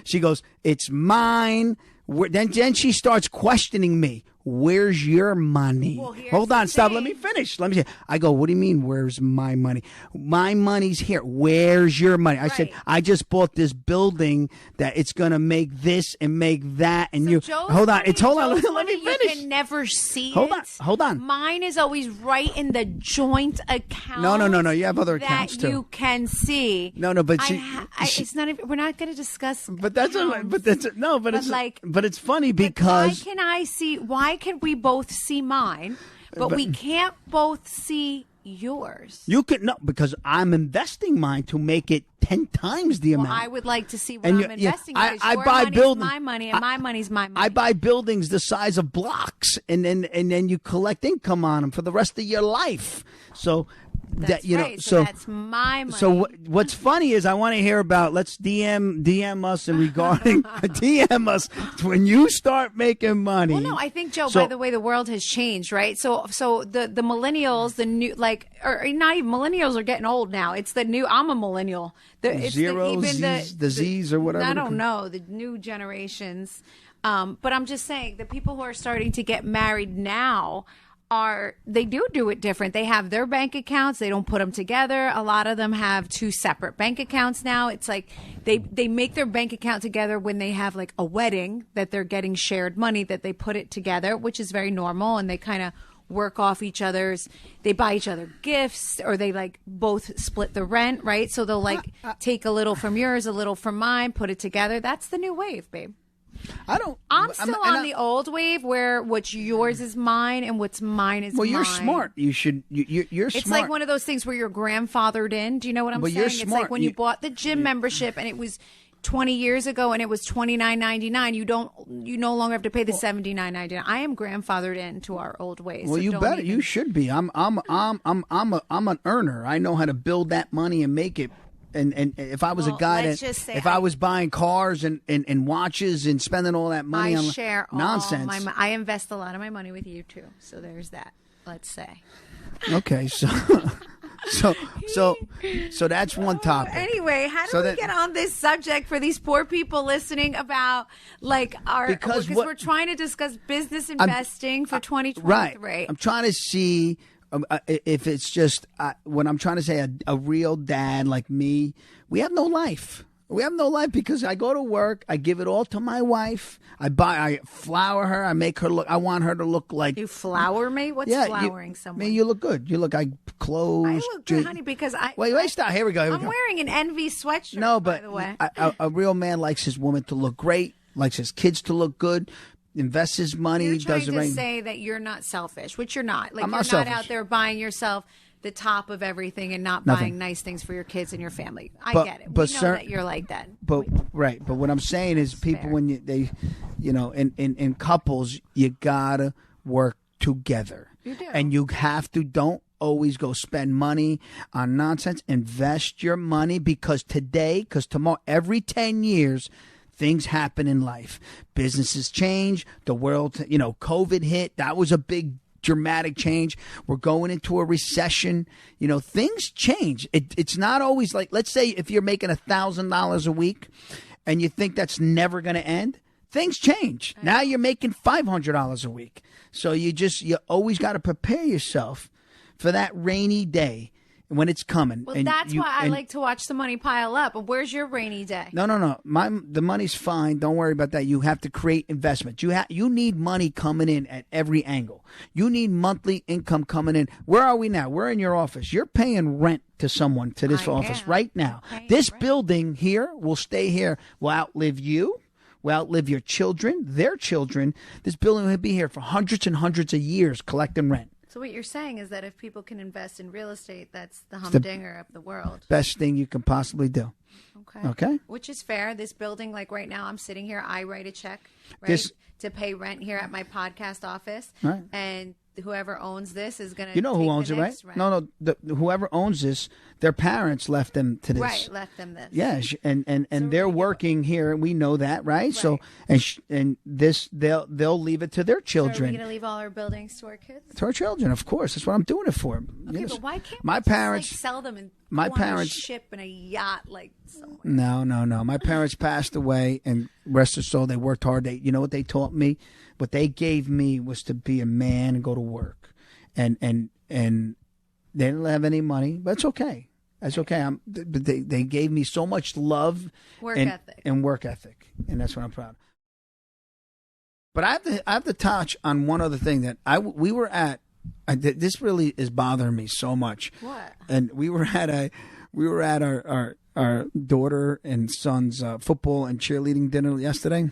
A: She goes, it's mine. Then she starts questioning me. Where's your money?
B: Well,
A: hold on, stop. Let me finish. Let me say. I go, what do you mean, where's my money? My money's here. Where's your money? I said, I just bought this building that it's going to make this and make that. And
B: Joe's
A: hold on. Let me finish.
B: You can never see
A: Hold on.
B: Mine is always right in the joint account.
A: No. You have other accounts too.
B: That you can see.
A: No, but
B: it's not even, we're not going to discuss.
A: But that's but it's funny
B: Why
A: because
B: can I see? Why can we both see mine, but we can't both see yours?
A: You can because I'm investing mine to make it 10 times the amount.
B: I would like to see what I'm investing.
A: I buy buildings.
B: My money, and my money's my money.
A: I buy buildings the size of blocks, and then you collect income on them for the rest of your life. So.
B: That's right. So that's my money.
A: So what's funny is I want to hear about. Let's DM us and regarding DM us when you start making money.
B: Well, no, I think Joe. By the way, the world has changed, right? So the millennials, the new or not even millennials are getting old now. It's the new. I'm a millennial. The
A: Z's or whatever.
B: I don't know the new generations, but I'm just saying the people who are starting to get married now. They do it different. They have their bank accounts. They don't put them together. A lot of them have 2 separate bank accounts now. It's like they make their bank account together when they have like a wedding that they're getting shared money that they put it together, which is very normal. And they kind of work off each other's. They buy each other gifts or they like both split the rent, right? So they'll like take a little from yours, a little from mine, put it together. That's the new wave, babe. I'm still on the old wave where what's yours is mine and what's mine is mine.
A: Well, you're smart. You're smart.
B: It's like one of those things where you're grandfathered in. Do you know what I'm saying?
A: You're
B: it's
A: smart.
B: Like when you bought the gym membership and it was 20 years ago and it was $29.99, you no longer have to pay the $79.99. I am grandfathered into our old ways.
A: Well,
B: so
A: you better. You should be. I'm an earner. I know how to build that money and make it. And if I was a guy if I was buying cars and watches and spending all that money on nonsense.
B: I invest a lot of my money with you too. So there's that. Let's say.
A: Okay, so that's one topic.
B: Anyway, how do we get on this subject for these poor people listening about because we're trying to discuss business investing for 2023.
A: Right. I'm trying to see if it's just when I'm trying to say a real dad like me, we have no life. We have no life because I go to work, I give it all to my wife, I flower her, I make her look. I want her to look like.
B: You flower me? What's flowering someone?
A: I mean, you look good. You look clothes.
B: I look good, honey, because
A: wait, stop. Here we go.
B: I'm wearing an Envy sweatshirt.
A: No, but
B: by the way,
A: a real man likes his woman to look great, likes his kids to look good. Invests his money.
B: You're trying to say that you're not selfish, which you're not. Like, you're not out there buying yourself the top of everything and not buying nice things for your kids and your family. I get it. We know that you're like that.
A: But what I'm saying is, people when in couples, you gotta work together.
B: You do,
A: and you have to. Don't always go spend money on nonsense. Invest your money because tomorrow, every 10 years. Things happen in life. Businesses change. The world, COVID hit. That was a big dramatic change. We're going into a recession. Things change. It's not always like, let's say if you're making $1,000 a week and you think that's never going to end, things change. Now you're making $500 a week. So you always got to prepare yourself for that rainy day. When it's coming.
B: Well, that's why I like to watch the money pile up. But where's your rainy day?
A: No. The money's fine. Don't worry about that. You have to create investments. You need money coming in at every angle. You need monthly income coming in. Where are we now? We're in your office. You're paying rent to someone, to this office right now. This building here will stay here. Will outlive you. Will outlive your children, their children. This building will be here for hundreds and hundreds of years collecting rent.
B: So what you're saying is that if people can invest in real estate, that's the humdinger of the world.
A: Best thing you can possibly do. Okay.
B: Which is fair. This building, like right now, I'm sitting here. I write a check, right, to pay rent here at my podcast office.
A: Right.
B: And whoever owns this is going to
A: who owns it, right?
B: Rent.
A: No. Whoever owns this, their parents left them to this.
B: Right, left them this.
A: Yeah, and so they're working here. We know that, right? So and this they'll leave it to their children. So are
B: we going to leave all our buildings to our kids?
A: To our children, of course. That's what I'm doing it for.
B: Okay, but why can't
A: my parents
B: just, sell them and
A: my
B: go
A: parents
B: on a ship and a yacht like somewhere?
A: No. My parents passed away, and rest their soul, they worked hard. You know what they taught me? What they gave me was to be a man and go to work, and they didn't have any money, but it's okay. That's okay. But they gave me so much love, and work ethic, and that's what I'm proud of. But I have to touch on one other thing that we were at. This really is bothering me so much.
B: What? And
A: we were at our daughter and son's football and cheerleading dinner yesterday,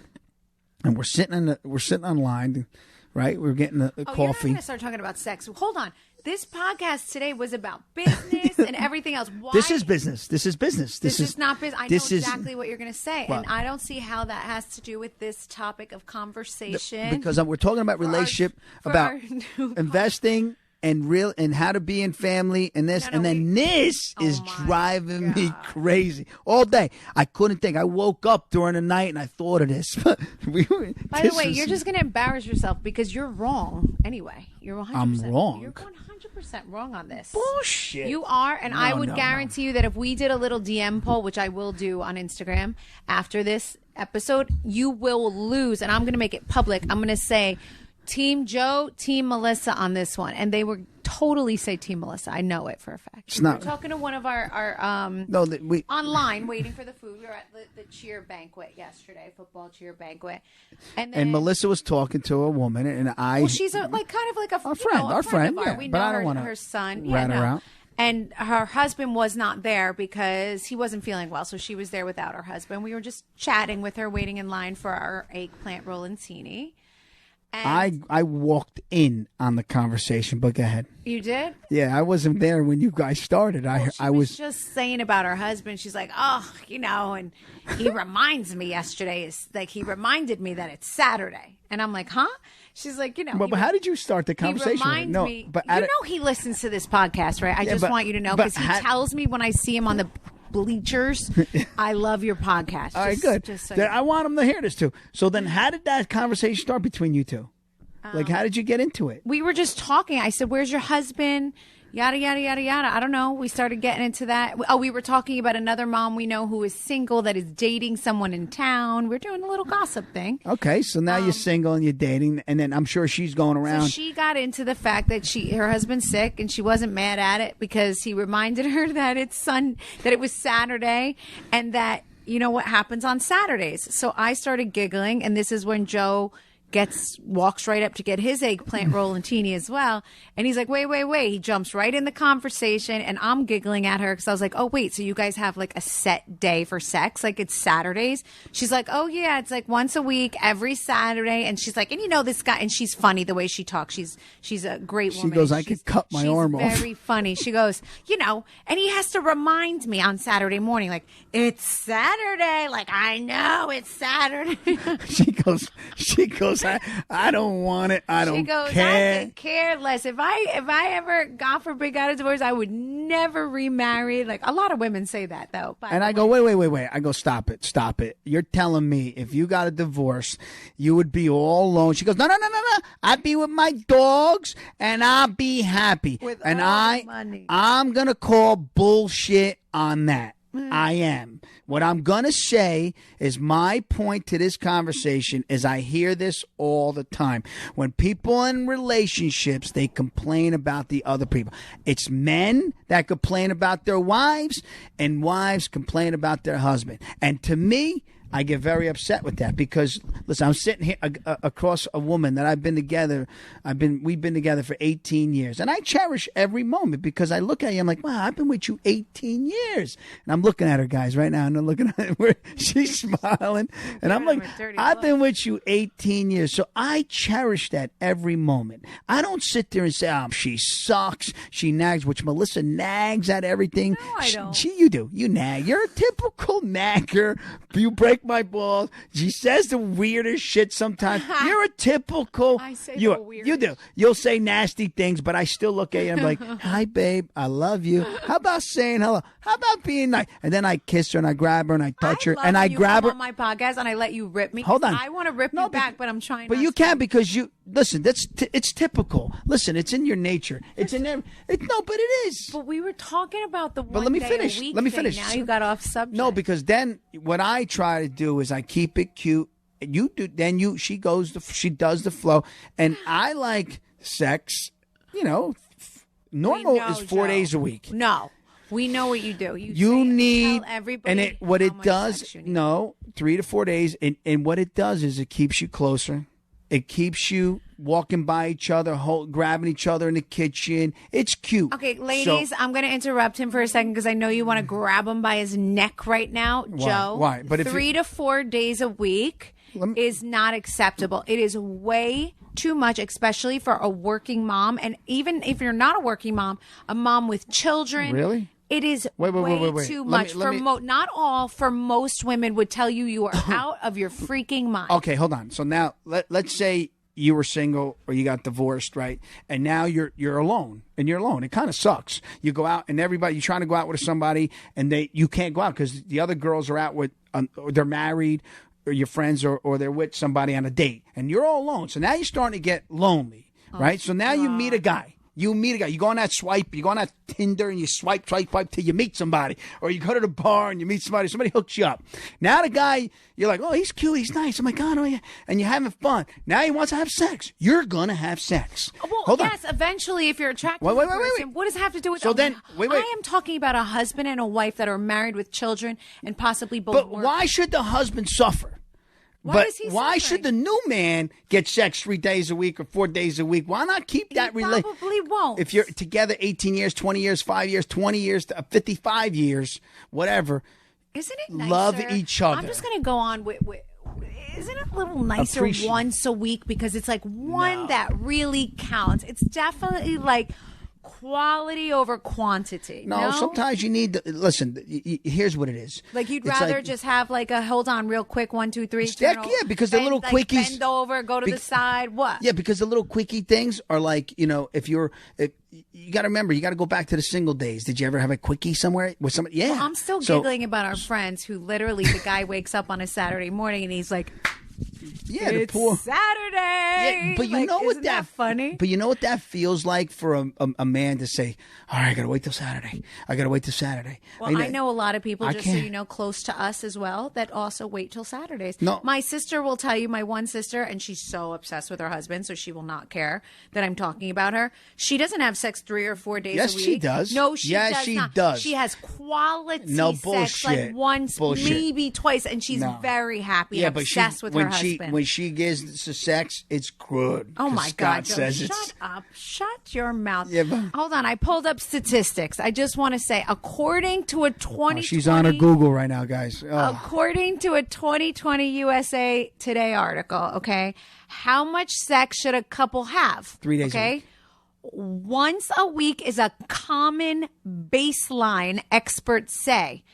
A: and we're sitting online, right? We're getting a coffee. You're not
B: going to start talking about sex. Hold on. This podcast today was about business and everything else. Why?
A: This is business. This is business.
B: This is not business. I know exactly what you're going to say, and I don't see how that has to do with this topic of conversation.
A: Because we're talking about relationship, about investing. And how to be in family and this. This is driving me crazy all day. I couldn't think. I woke up during the night and I thought of this. By
B: the way, you're just going to embarrass yourself because you're wrong anyway. You're 100%.
A: I'm wrong.
B: You're 100% wrong on this.
A: Bullshit.
B: You are, and I would guarantee you that if we did a little DM poll, which I will do on Instagram after this episode, you will lose. And I'm going to make it public. I'm going to say Team Joe, Team Melissa on this one, and they would totally say Team Melissa. I know it for a fact.
A: It's not.
B: We're talking to one of our online waiting for the food. We were at the cheer banquet yesterday, football cheer banquet, and
A: Melissa was talking to a woman, and
B: she's kind of like a
A: friend.
B: Yeah, we know
A: I don't want
B: her son.
A: Rat her out.
B: And her husband was not there because he wasn't feeling well, so she was there without her husband. We were just chatting with her, waiting in line for our eggplant rolloncini.
A: I walked in on the conversation, but go ahead.
B: You did?
A: Yeah, I wasn't there when you guys started.
B: I was just saying about her husband. She's like, oh, and he reminds me yesterday he reminded me that it's Saturday. And I'm like, huh? She's like,
A: But how did you start the conversation?
B: He reminds me. But he listens to this podcast, right? I just want you to know because he tells me when I see him on the bleachers, I love your podcast.
A: All right, good. I want him to hear this too. So then how did that conversation start between you two? Like, how did you get into it?
B: We were just talking. I said, where's your husband? Yada, yada, yada, yada. I don't know. We started getting into that. Oh, we were talking about another mom we know who is single that is dating someone in town. We're doing a little gossip thing.
A: Okay, so now you're single and you're dating, and then I'm sure she's going around.
B: So she got into the fact that her husband's sick, and she wasn't mad at it because he reminded her that that it was Saturday, and that what happens on Saturdays. So I started giggling, and this is when Joe walks right up to get his eggplant rollatini as well. And he's like, wait. He jumps right in the conversation, and I'm giggling at her because I was like, oh, wait, so you guys have like a set day for sex? Like it's Saturdays? She's like, oh, yeah, it's like once a week, every Saturday. And she's like, and this guy, and she's funny the way she talks. She's a great woman.
A: She goes, I could cut my arm off.
B: She's very funny. She goes, and he has to remind me on Saturday morning, like, it's Saturday. Like, I know it's Saturday.
A: She goes, I don't want it. I don't care.
B: I could care less. If I ever, God forbid, got a divorce, I would never remarry. Like a lot of women say that though.
A: And I go, wait. I go, stop it. You're telling me if you got a divorce, you would be all alone. She goes, no. I'd be with my dogs and I'll be happy.
B: With all the money.
A: I'm gonna call bullshit on that. I am. What I'm going to say is my point to this conversation is I hear this all the time. When people in relationships, they complain about the other people. It's men that complain about their wives and wives complain about their husband. And to me, I get very upset with that because, listen, I'm sitting here across a woman that we've been together for 18 years. And I cherish every moment because I look at you, I'm like, wow, I've been with you 18 years. And I'm looking at her, guys, right now, and I'm looking at her, she's smiling. And I'm like, I've been with you 18 years. So I cherish that every moment. I don't sit there and say, oh, she sucks, she nags, which Melissa nags at everything.
B: No, I don't.
A: You do. You nag. You're a typical nagger. You break my balls. She says the weirdest shit sometimes. You're a typical.
B: I say the weirdest.
A: You do. You'll say nasty things, but I still look at you and I'm like, hi, babe. I love you. How about saying hello? How about being nice? And then I kiss her and I grab her and I touch her and I grab her
B: on my podcast and I let you rip me.
A: Hold on.
B: I want to rip you back, but I'm trying.
A: But you can because you listen. It's typical. Listen, it's in your nature. It's in there. But it is.
B: But we were talking about the.
A: But let me finish. Let me finish.
B: Now you got off subject.
A: No, because then what I try to do is I keep it cute. You do. Then she does the flow, and I like sex. Normal is 4 days a week.
B: No. We know what you do.
A: You need
B: tell everybody
A: and what it does.
B: Sex you need.
A: No, 3 to 4 days, and what it does is it keeps you closer. It keeps you walking by each other, grabbing each other in the kitchen. It's cute.
B: Okay, ladies, I'm going to interrupt him for a second because I know you want to grab him by his neck right now, Joe.
A: Why? But
B: 3 to 4 days a week is not acceptable. It is way too much, especially for a working mom. And even if you're not a working mom, a mom with children.
A: Really?
B: It is
A: wait.
B: too much. Not all, for most women would tell you are out of your freaking mind.
A: Okay, hold on. So now let's say you were single or you got divorced, right? And now you're alone. And you're alone. It kind of sucks. You go out and you're trying to go out with somebody and you can't go out because the other girls are out with, they're married or your friends or they're with somebody on a date. And you're all alone. So now you're starting to get lonely, right? So now you meet a guy. You go on that swipe, you go on that Tinder and you swipe till you meet somebody. Or you go to the bar and you meet somebody hooks you up. Now the guy, you're like, oh, he's cute, he's nice. Oh my God, oh yeah. And you're having fun. Now he wants to have sex. You're going to have sex.
B: Well,
A: Hold
B: yes,
A: on.
B: Eventually if you're attracted to the person, what does it have to do with I am talking about a husband and a wife that are married with children and possibly both
A: But
B: work.
A: why should the husband suffer? Why should the new man get sex 3 days a week or 4 days a week? Why not keep that relationship?
B: Probably won't.
A: If you're together 18 years, 20 years, 5 years, 20 years, 55 years, whatever.
B: Isn't it nicer?
A: Love each other.
B: I'm just going to go on with isn't it a little nicer once a week because it's like one that really counts? It's definitely like quality over quantity. No,
A: sometimes you need to listen. Here's what it is.
B: Like you'd rather just have like a hold on real quick 1, 2, 3.
A: Because the little quickies
B: bend over, go to the side. What?
A: Yeah, because the little quickie things are like if you got to remember, you got to go back to the single days. Did you ever have a quickie somewhere with somebody? Yeah,
B: well, I'm still giggling about our friends who literally the guy wakes up on a Saturday morning and he's like.
A: Yeah,
B: it's Saturday.
A: Yeah, but you know what
B: that funny?
A: But you know what that feels like for a man to say, "All right, I gotta wait till Saturday. I gotta wait till Saturday."
B: Well, I know a lot of people, just so you know, close to us as well, that also wait till Saturdays.
A: No,
B: my sister will tell you. My one sister, and she's so obsessed with her husband, so she will not care that I'm talking about her. She doesn't have sex 3 or 4 days a week.
A: Yes, she does.
B: No, she does not.
A: She does.
B: She has quality
A: bullshit.
B: sex like once, maybe twice, and she's very happy and obsessed with her husband.
A: When she gives the sex, it's good.
B: Oh my God!
A: Shut
B: up! Shut your mouth.
A: Yeah, but...
B: Hold on, I pulled up statistics. I just want to say, according to a 2020,
A: she's on her Google right now, guys.
B: According to a 2020 USA Today article, okay, how much sex should a couple have?
A: 3 days.
B: Okay, once a week is a common baseline. Experts say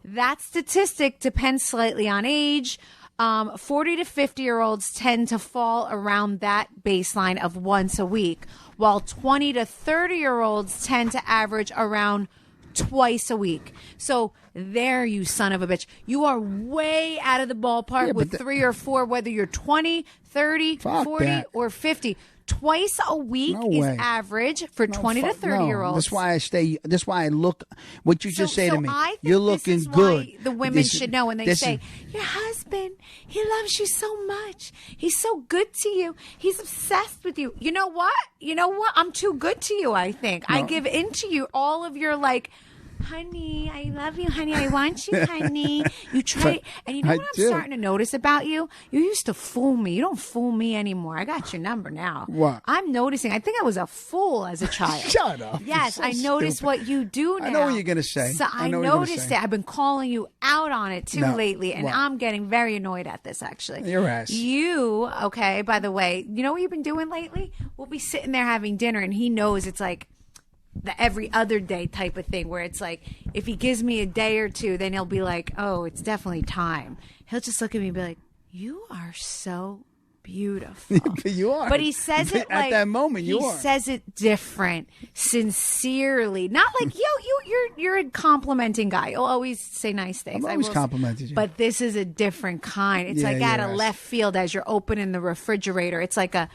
B: that statistic depends slightly on age. 40 to 50-year-olds tend to fall around that baseline of once a week, while 20 to 30-year-olds tend to average around twice a week. So there, you son of a bitch. You are way out of the ballpark with 3 or 4, whether you're 20, 30, 40, or 50. Twice a week is average for 20 to 30-year-olds.
A: That's why I stay. That's why I look. What you just say to me.
B: I think
A: you're looking good.
B: The women should know when they say, "Your husband, he loves you so much. He's so good to you. He's obsessed with you." You know what? I'm too good to you. I think I give in to you. All of your like. Honey, I love you, honey. I want you, honey. You try, and you know what I'm starting to notice about you? You used to fool me. You don't fool me anymore. I got your number now.
A: What?
B: I'm noticing. I think I was a fool as a child.
A: Shut up.
B: Yes,
A: so
B: I noticed what you do now.
A: I know what you're going to say.
B: So I noticed it. I've been calling you out on it too lately, and I'm getting very annoyed at this, actually.
A: Your ass.
B: You, okay, by the way, you know what you've been doing lately? We'll be sitting there having dinner, and he knows it's like, the every other day type of thing where it's like if he gives me a day or two, then he'll be like, oh, it's definitely time. He'll just look at me and be like, you are so beautiful.
A: You are.
B: But he says it
A: at
B: like
A: that moment. You are.
B: He says it different, sincerely, not like you're a complimenting guy. You'll always say nice things.
A: I've always complimented you.
B: But this is a different kind. It's like out of left field as you're opening the refrigerator. It's like a.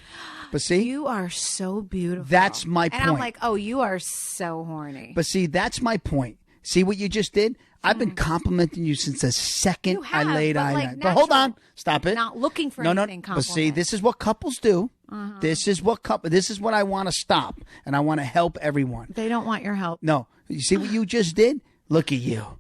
A: But see,
B: you are so beautiful.
A: That's my point.
B: And I'm like, oh, you are so horny.
A: But see, that's my point. See what you just did? I've been complimenting you since the second I laid eyes on you. But hold on, stop it.
B: Not looking for anything.
A: But see, this is what couples do. This is what I want to stop, and I want to help everyone.
B: They don't want your help.
A: No, you see what you just did? Look at you.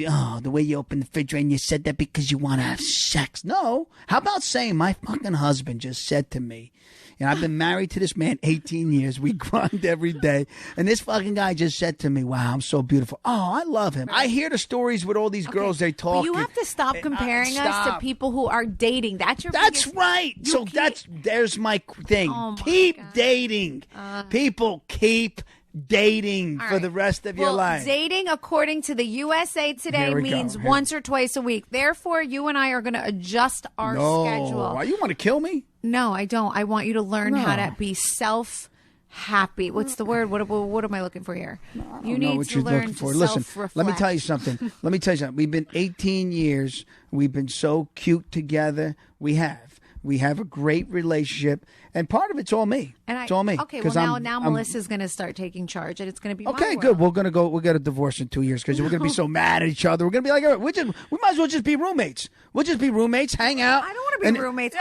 A: Oh, the way you opened the refrigerator and you said that because you want to have sex. No. How about saying my fucking husband just said to me, and I've been married to this man 18 years. We grind every day. And this fucking guy just said to me, wow, I'm so beautiful. Oh, I love him. I hear the stories with all these girls they talk.
B: But you have to stop comparing us to people who are dating. That's
A: right. So there's my thing. Oh my keep dating. People keep dating for the rest of your life.
B: Dating, according to the USA Today, means once or twice a week. Therefore, you and I are going to adjust our schedule.
A: Why, you want to kill me?
B: No, I don't. I want you to learn how to be self-happy. What's the word? What am I looking for here? You need to learn to self-reflect.
A: Let me tell you something. We've been 18 years. We've been so cute together. We have a great relationship, and part of it's all me. It's all me.
B: Okay, well now Melissa's going to start taking charge, and it's going to be
A: okay.
B: My
A: Good. We're going to go. We'll get a divorce in 2 years because we're going to be so mad at each other. We're going to be like, all right, we might as well just be roommates. We'll just be roommates, hang out.
B: I don't want to be roommates.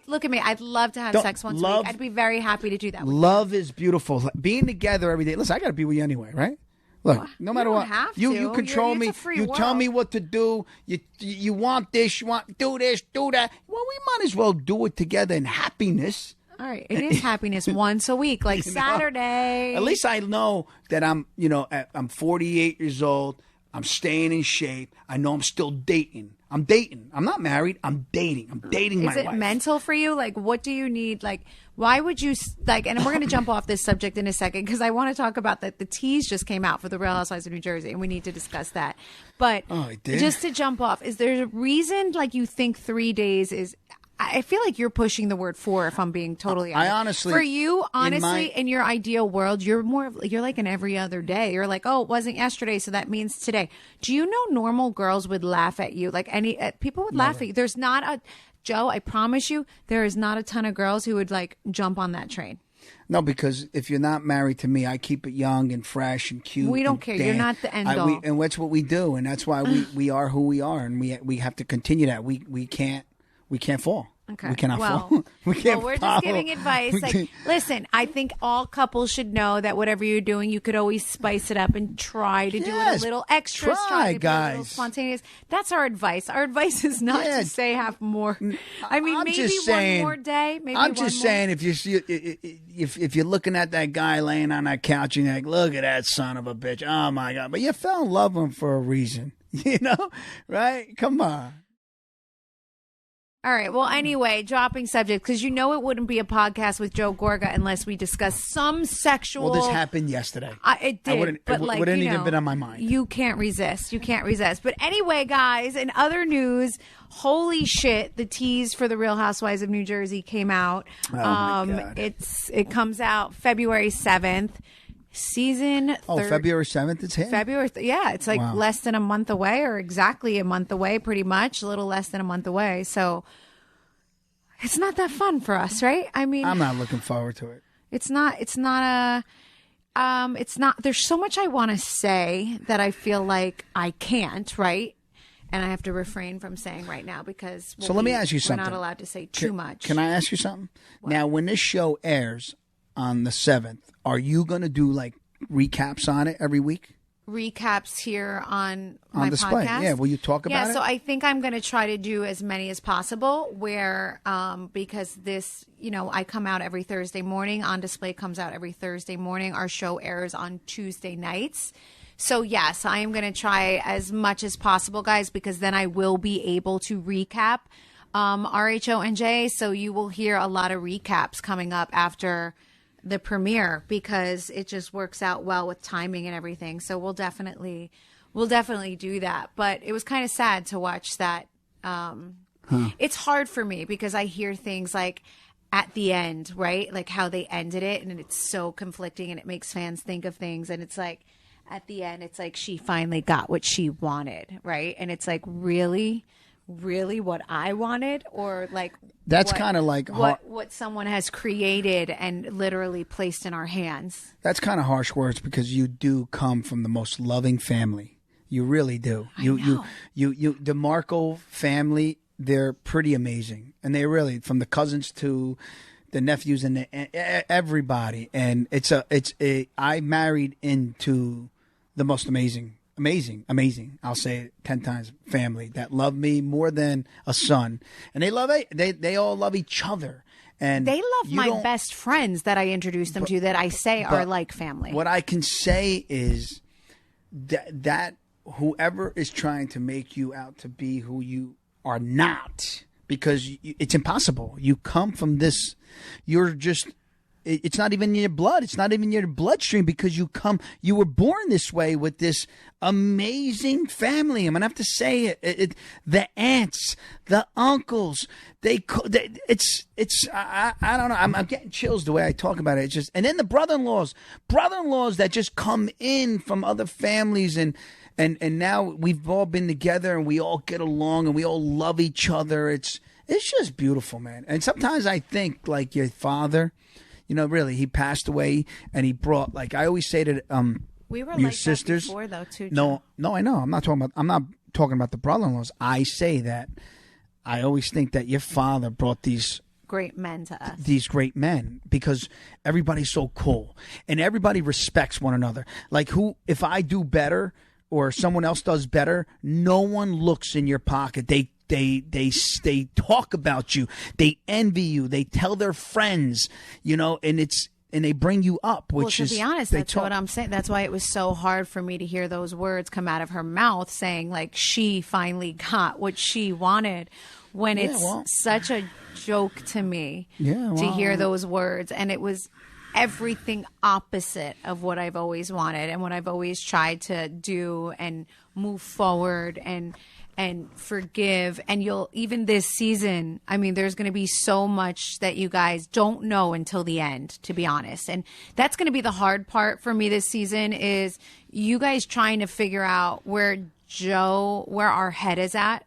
B: Look at me. I'd love to have sex once a week. I'd be very happy to do that.
A: Love is beautiful. Being together every day. Listen, I got to be with you anyway, right? Look, no matter what, you control me. You tell me what to do. You want this. You want do this, do that. Well, we might as well do it together in happiness.
B: All right, it is happiness once a week, like Saturday.
A: At least I know that I'm 48 years old. I'm staying in shape. I know I'm still dating. I'm dating. I'm not married. I'm dating. I'm dating my wife.
B: Is it mental for you? Like, what do you need? Like, why would you, like, and we're going to jump off this subject in a second because I want to talk about that. The tease just came out for the Real Housewives of New Jersey, and we need to discuss that. But just to jump off, is there a reason, like, you think 3 days is, I feel like you're pushing the word 4, if I'm being totally honest.
A: I honestly,
B: for you, honestly, in your ideal world, you're you're like an every other day. You're like, oh, it wasn't yesterday, so that means today. Do you know normal girls would laugh at you? Like people would laugh at you. There's not a, Joe, I promise you, there is not a ton of girls who would like jump on that train.
A: No, because if you're not married to me, I keep it young and fresh and cute.
B: We don't care. You're not the end all.
A: And that's what we do, and that's why we are who we are, and we have to continue that. We can't fall.
B: Okay.
A: We cannot fall.
B: We're just giving advice. Like, listen, I think all couples should know that whatever you're doing, you could always spice it up and try to do it a little extra.
A: Try,
B: to
A: guys.
B: be a little spontaneous. That's our advice. Our advice is not to say have more. I mean, maybe one more day. Maybe
A: I'm just saying, if you see, if you're looking at that guy laying on that couch and you're like, look at that son of a bitch. Oh my God! But you fell in love with him for a reason, right? Come on.
B: All right. Well, anyway, dropping subject, because you know it wouldn't be a podcast with Joe Gorga unless we discuss some sexual.
A: Well, this happened yesterday.
B: It did.
A: It wouldn't even been on my mind.
B: You can't resist. You can't resist. But anyway, guys, in other news, holy shit, the tease for the Real Housewives of New Jersey came out.
A: Oh my God.
B: It comes out February 7th. Season
A: February 7th it's here?
B: It's like less than a month away, or exactly a month away, pretty much, a little less than a month away. So it's not that fun for us, right? I mean,
A: I'm not looking forward to it.
B: It's not there's so much I want to say that I feel like I can't, right? And I have to refrain from saying right now because
A: let me ask you something.
B: We're not allowed to say too much.
A: Can I ask you something?
B: What?
A: Now, when this show airs on the 7th, are you going to do like recaps on it every week?
B: Recaps here on my
A: display.
B: podcast?
A: Yeah, will you talk about it?
B: Yeah, so I think I'm going to try to do as many as possible where, because this, I come out every Thursday morning. On Display comes out every Thursday morning. Our show airs on Tuesday nights. So yes, I am going to try as much as possible, guys, because then I will be able to recap RHONJ. So you will hear a lot of recaps coming up after the premiere because it just works out well with timing and everything. So we'll definitely do that. But it was kind of sad to watch that. It's hard for me because I hear things like at the end, right? Like how they ended it, and it's so conflicting and it makes fans think of things. And it's like at the end, it's like she finally got what she wanted, right? And it's like, really what I wanted, or like
A: that's kind of like
B: what someone has created and literally placed in our hands.
A: That's kind of harsh words because you do come from the most loving family. You really do. You the Marco family, they're pretty amazing, and they really, from the cousins to the nephews and everybody. And I married into the most amazing. I'll say it 10 times. Family that love me more than a son, and they all love each other, and
B: they love my best friends that I introduced them to that I say are like family.
A: What I can say is that whoever is trying to make you out to be who you are not, because it's impossible. You come from this. You're just. It's not even in your blood. It's not even in your bloodstream because you were born this way with this amazing family. I'm going to have to say it. The aunts, the uncles, I don't know. I'm getting chills the way I talk about it. It's just, and then the brother-in-laws that just come in from other families, and now we've all been together and we all get along and we all love each other. It's just beautiful, man. And sometimes I think like your father, really, he passed away, and he brought, like I always say to
B: we were
A: your
B: like
A: sisters.
B: That before, though, too.
A: No, I know. I'm not talking about the brother-in-laws. I say that I always think that your father brought these
B: great men to us.
A: These great men, because everybody's so cool and everybody respects one another. Like if I do better or someone else does better, no one looks in your pocket. They talk about you. They envy you. They tell their friends, and and they bring you up, which
B: to be honest, that's what I'm saying. That's why it was so hard for me to hear those words come out of her mouth saying like she finally got what she wanted, when it's such a joke to me to hear those words. And it was everything opposite of what I've always wanted and what I've always tried to do and move forward and forgive. And you'll, even this season, I mean, there's going to be so much that you guys don't know until the end, to be honest. And that's going to be the hard part for me this season, is you guys trying to figure out where our head is at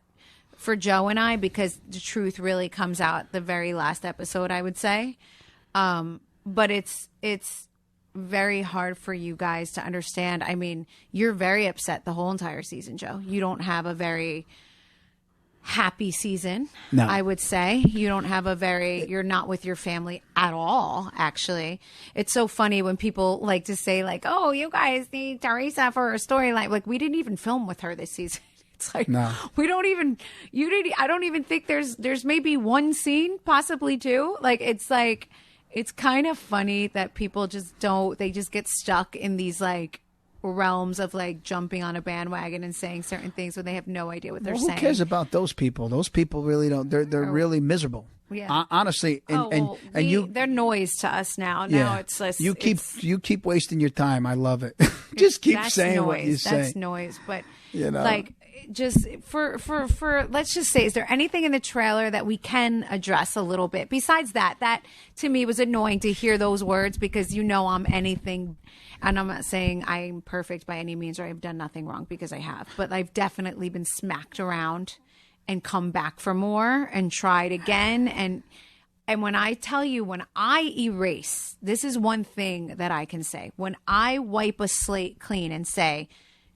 B: for Joe and I, because the truth really comes out the very last episode, I would say. But it's very hard for you guys to understand. I mean, you're very upset the whole entire season, Joe. You don't have a very happy season, no. I would say. You don't have you're not with your family at all, actually. It's so funny when people like to say like, oh, you guys need Teresa for a storyline. Like, we didn't even film with her this season. It's like, no. I don't even think there's maybe one scene, possibly two. Like, it's kind of funny that people they just get stuck in these like realms of like jumping on a bandwagon and saying certain things when they have no idea what they're saying.
A: Who cares about those people? Those people really don't. They're really miserable. Yeah. Honestly,
B: they're noise to us now. Now it's just
A: you keep wasting your time. I love it. Just keep saying
B: noise.
A: what you say.
B: That's noise, but like. Just for let's just say, is there anything in the trailer that we can address a little bit besides that to me was annoying to hear those words, because I'm anything, and I'm not saying I'm perfect by any means or I've done nothing wrong, because I have, but I've definitely been smacked around and come back for more and tried again. And when I tell you, when I erase, this is one thing that I can say, when I wipe a slate clean and say,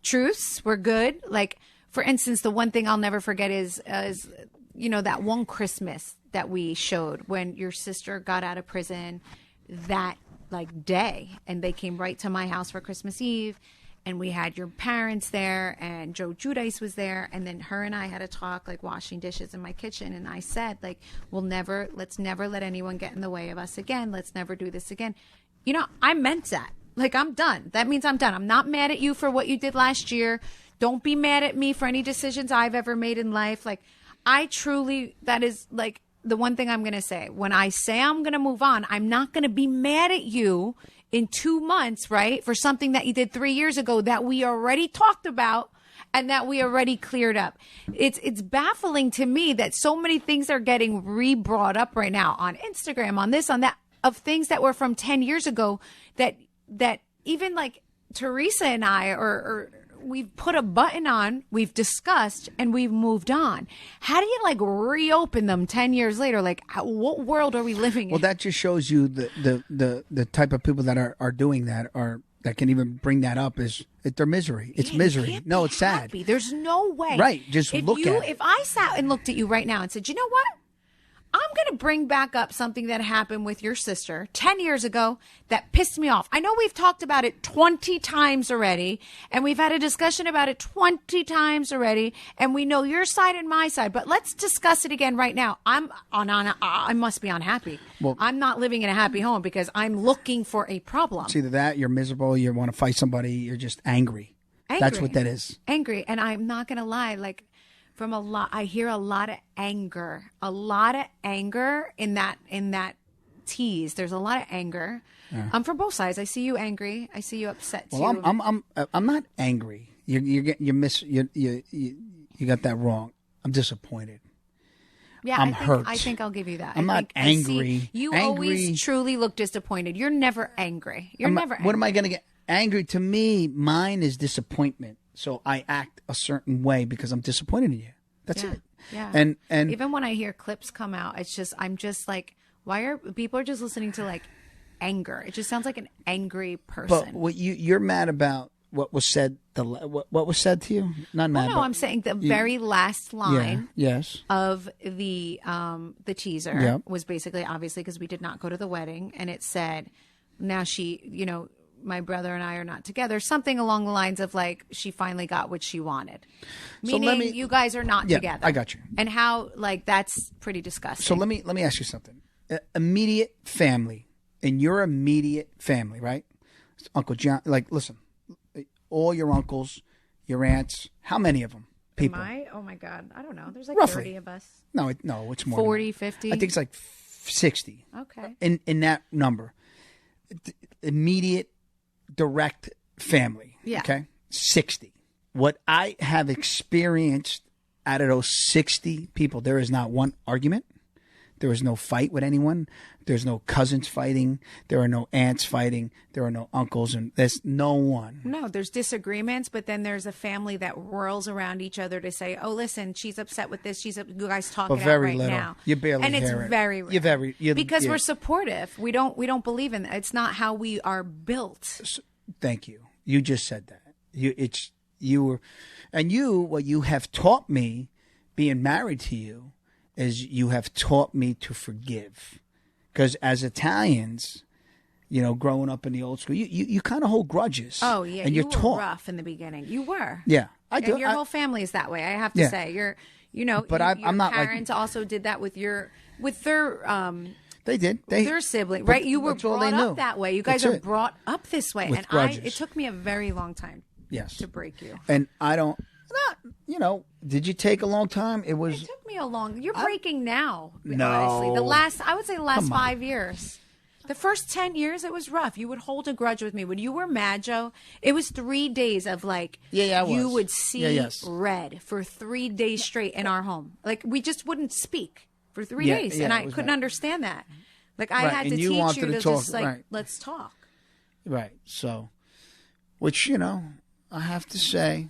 B: truths, we're good. Like, for instance, the one thing I'll never forget is that one Christmas that we showed when your sister got out of prison that like day, and they came right to my house for Christmas Eve, and we had your parents there, and Joe Giudice was there, and then her and I had a talk, like washing dishes in my kitchen, and I said, like, let's never let anyone get in the way of us again. Let's never do this again. I meant that. Like, I'm done. That means I'm done. I'm not mad at you for what you did last year. Don't be mad at me for any decisions I've ever made in life. Like, that is like the one thing I'm going to say. When I say I'm going to move on, I'm not going to be mad at you in 2 months, right? For something that you did 3 years ago that we already talked about and that we already cleared up. It's baffling to me that so many things are getting re-brought up right now on Instagram, on this, on that, of things that were from 10 years ago that even like Teresa and I or we've put a button on, we've discussed, and we've moved on. How do you like reopen them 10 years later? Like, what world are we living in?
A: Well, that just shows you the type of people that are doing that, or that can even bring that up, is their misery. It's misery. No, it's sad.
B: There's no way.
A: Right. Just look at it.
B: If I sat and looked at you right now and said, you know what? I'm going to bring back up something that happened with your sister 10 years ago that pissed me off. I know we've talked about it 20 times already, and we've had a discussion about it 20 times already, and we know your side and my side, but let's discuss it again right now. I must be unhappy. Well, I'm not living in a happy home because I'm looking for a problem.
A: It's either that, you're miserable, you want to fight somebody, you're just angry. That's what that is.
B: Angry. And I'm not going to lie, like, I hear a lot of anger in that tease. There's a lot of anger. Yeah. From both sides. I see you angry. I see you upset too.
A: Well, I'm not angry. You got that wrong. I'm disappointed.
B: Yeah,
A: I'm hurt.
B: I think I'll give you that.
A: I'm not angry.
B: You always truly look disappointed. You're never angry. You're never angry.
A: What am I going to get angry? To me, mine is disappointment. So I act a certain way because I'm disappointed in you. That's it.
B: Yeah. And even when I hear clips come out, I'm just like, why are people just listening to like anger? It just sounds like an angry person.
A: But you're mad about what was said. What was said to you? Not mad.
B: No, I'm saying the very last line.
A: Yes.
B: Of the teaser was basically, obviously, because we did not go to the wedding, and it said, now she, my brother and I are not together. Something along the lines of like, she finally got what she wanted. Meaning you guys are not together.
A: I got you.
B: And how, like, that's pretty disgusting.
A: So let me ask you something. Immediate family in your immediate family, right? Uncle John, like, listen, all your uncles, your aunts, how many of them? People.
B: Oh my God. I don't know. There's like
A: Roughly.
B: 30 of us.
A: No, it's more.
B: 40,
A: than that.
B: 50?
A: I think it's like 60.
B: Okay.
A: In that number. Immediate, direct family.
B: Yeah.
A: Okay? 60. What I have experienced out of those 60 people, there is not one argument. There is no fight with anyone. There's no cousins fighting. There are no aunts fighting. There are no uncles, and there's no one.
B: No, there's disagreements, but then there's a family that whirls around each other to say, "Oh, listen, she's upset with this. You guys talk it out right now."
A: You barely
B: and it's
A: hear it.
B: very rare. Because
A: yeah.
B: we're supportive. We don't believe in that. It's not how we are built.
A: Thank you. You just said that. What you have taught me, being married to you, is you have taught me to forgive. Because as Italians, growing up in the old school, you kind of hold grudges.
B: Oh, yeah.
A: And
B: you
A: you're
B: were
A: taught.
B: rough in the beginning. You were.
A: Yeah, I do.
B: And your whole family is that way, I have to say. But
A: I'm not like...
B: parents also did that with their
A: They did.
B: Their sibling, right? You were brought up that way. You guys are brought up this way.
A: With grudges.
B: It took me a very long time
A: to
B: break you.
A: And I don't... did you take a long time? It
B: took me a long... You're breaking now,
A: no.
B: honestly. I would say the last 5 years. The first 10 years, it was rough. You would hold a grudge with me. When you were mad, Joe, it was 3 days of you would see red for 3 days straight in our home. Like, we just wouldn't speak for 3 days. And I couldn't understand that. Like, I had to teach you to just, let's talk.
A: Right. So, which, I have to say...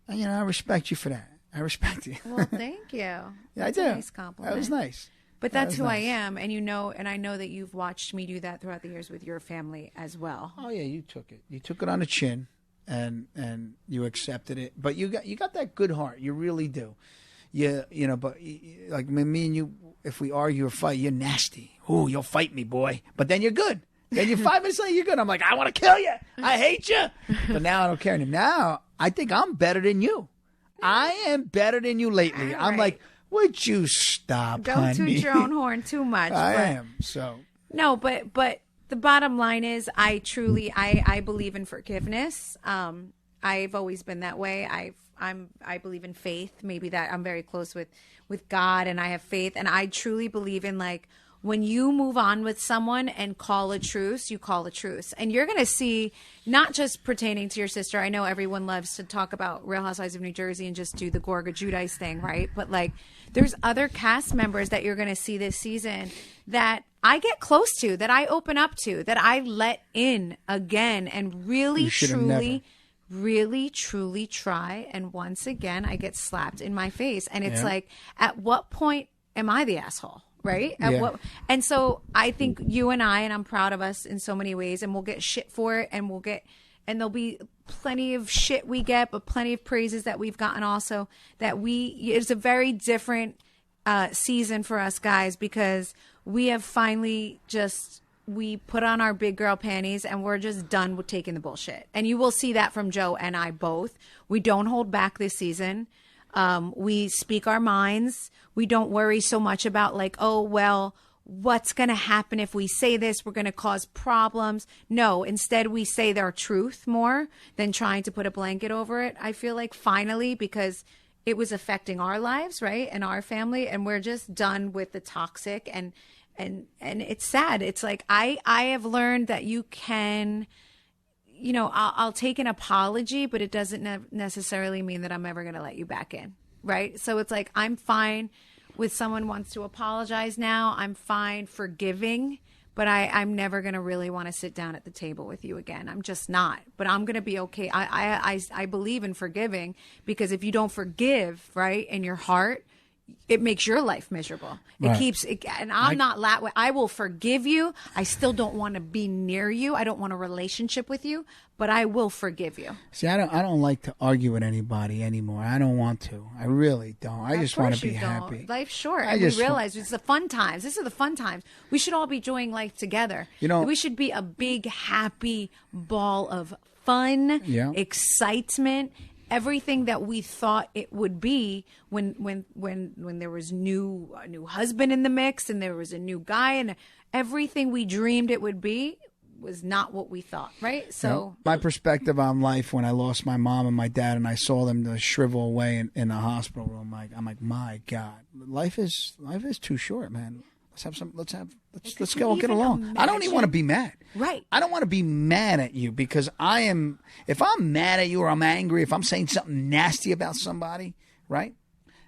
A: I respect you for that. I respect you.
B: Well, thank you.
A: Yeah,
B: That's
A: I do.
B: A nice compliment.
A: That was nice.
B: But that's who I am, and I know that you've watched me do that throughout the years with your family as well.
A: Oh yeah, you took it. You took it on the chin, and you accepted it. But you got that good heart. You really do. But like me and you, if we argue or fight, you're nasty. Ooh, you'll fight me, boy. But then you're good. Then you're 5 minutes later, you're good. I'm like, I want to kill you. I hate you. But now I don't care anymore. Now I think I'm better than you. I am better than you lately.
B: All
A: I'm
B: right.
A: like, would you stop,
B: Don't
A: honey?
B: toot your own horn too much.
A: I am. So.
B: No, but the bottom line is I truly believe in forgiveness. I've always been that way. I believe in faith. Maybe that I'm very close with God, and I have faith, and I truly believe in when you move on with someone and call a truce, you call a truce. And you're going to see, not just pertaining to your sister. I know everyone loves to talk about Real Housewives of New Jersey and just do the Gorga Judice thing, right? But there's other cast members that you're going to see this season that I get close to, that I open up to, that I let in again and really, truly try. And once again, I get slapped in my face. And it's at what point am I the asshole? Right? And so I think you and I'm proud of us in so many ways, and we'll get shit for it, and there'll be plenty of shit we get, but plenty of praises that we've gotten also, it's a very different season for us guys, because we have finally we put on our big girl panties and we're just done with taking the bullshit. And you will see that from Joe and I both. We don't hold back this season. We speak our minds. We don't worry so much about what's going to happen if we say this? We're going to cause problems. No, instead we say their truth more than trying to put a blanket over it. I feel like finally, because it was affecting our lives, right? And our family, and we're just done with the toxic and it's sad. It's like, I have learned that you can, I'll take an apology, but it doesn't necessarily mean that I'm ever going to let you back in. Right. So it's like, I'm fine with someone wants to apologize now. I'm fine forgiving, but I'm never going to really want to sit down at the table with you again. I'm just not, but I'm going to be okay. I believe in forgiving, because if you don't forgive, right, in your heart, it makes your life miserable. It keeps it, and I'm not that way. I will forgive you. I still don't want to be near you. I don't want a relationship with you, but I will forgive you.
A: See, I don't like to argue with anybody anymore. I don't want to. I really don't. I just want to be happy.
B: Life's short. And we realize it's the fun times. This is the fun times. We should all be enjoying life together. We should be a big, happy ball of fun, excitement, everything that we thought it would be when there was a new husband in the mix, and there was a new guy, and everything we dreamed it would be was not what we thought, right? So
A: my perspective on life when I lost my mom and my dad and I saw them to shrivel away in the hospital room, I'm like, my God, life is too short, man. Let's go get along. I don't even want to be mad.
B: Right.
A: I don't want to be mad at you because if I'm mad at you or I'm angry, if I'm saying something nasty about somebody, right?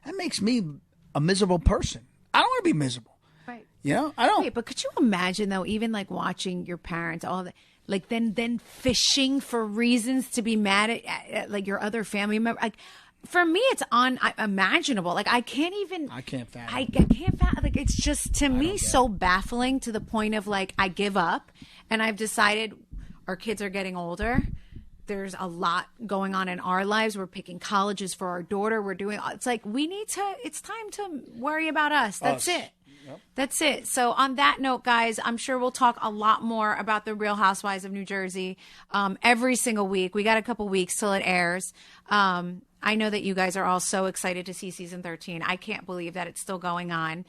A: That makes me a miserable person. I don't want to be miserable.
B: Right.
A: You know, I don't.
B: Wait, but could you imagine though, even like watching your parents, all that, like then fishing for reasons to be mad at like your other family member? Like, for me, it's unimaginable. Like, I can't fathom. I can't fathom. Like, it's just to me so baffling to the point of like I give up, and I've decided our kids are getting older. There's a lot going on in our lives. We're picking colleges for our daughter. It's like it's time to worry about us. That's it. Yep. That's it. So on that note, guys, I'm sure we'll talk a lot more about the Real Housewives of New Jersey every single week. We got a couple weeks till it airs. I know that you guys are all so excited to see season 13. I can't believe that it's still going on.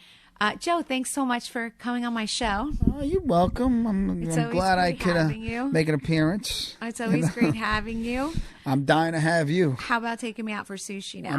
B: Joe, thanks so much for coming on my show.
A: Oh, you're welcome. I'm glad I could make an appearance.
B: It's always great having you.
A: I'm dying to have you.
B: How about taking me out for sushi now?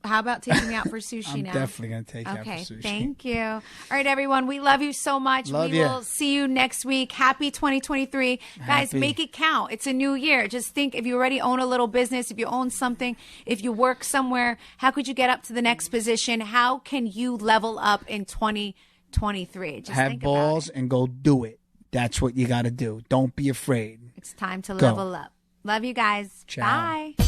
A: How
B: about taking me out for sushi now?
A: I'm definitely going to take you out for sushi.
B: Okay, thank you. All right, everyone. We love you so much. We will see you next week. Happy 2023. Guys, make it count. It's a new year. Just think, if you already own a little business, if you own something, if you work somewhere, how could you get up to the next position? How can you level up in 2023? Just
A: have balls and go do it. That's what you got to do. Don't be afraid.
B: It's time to level up. Love you guys.
A: Ciao.
B: Bye.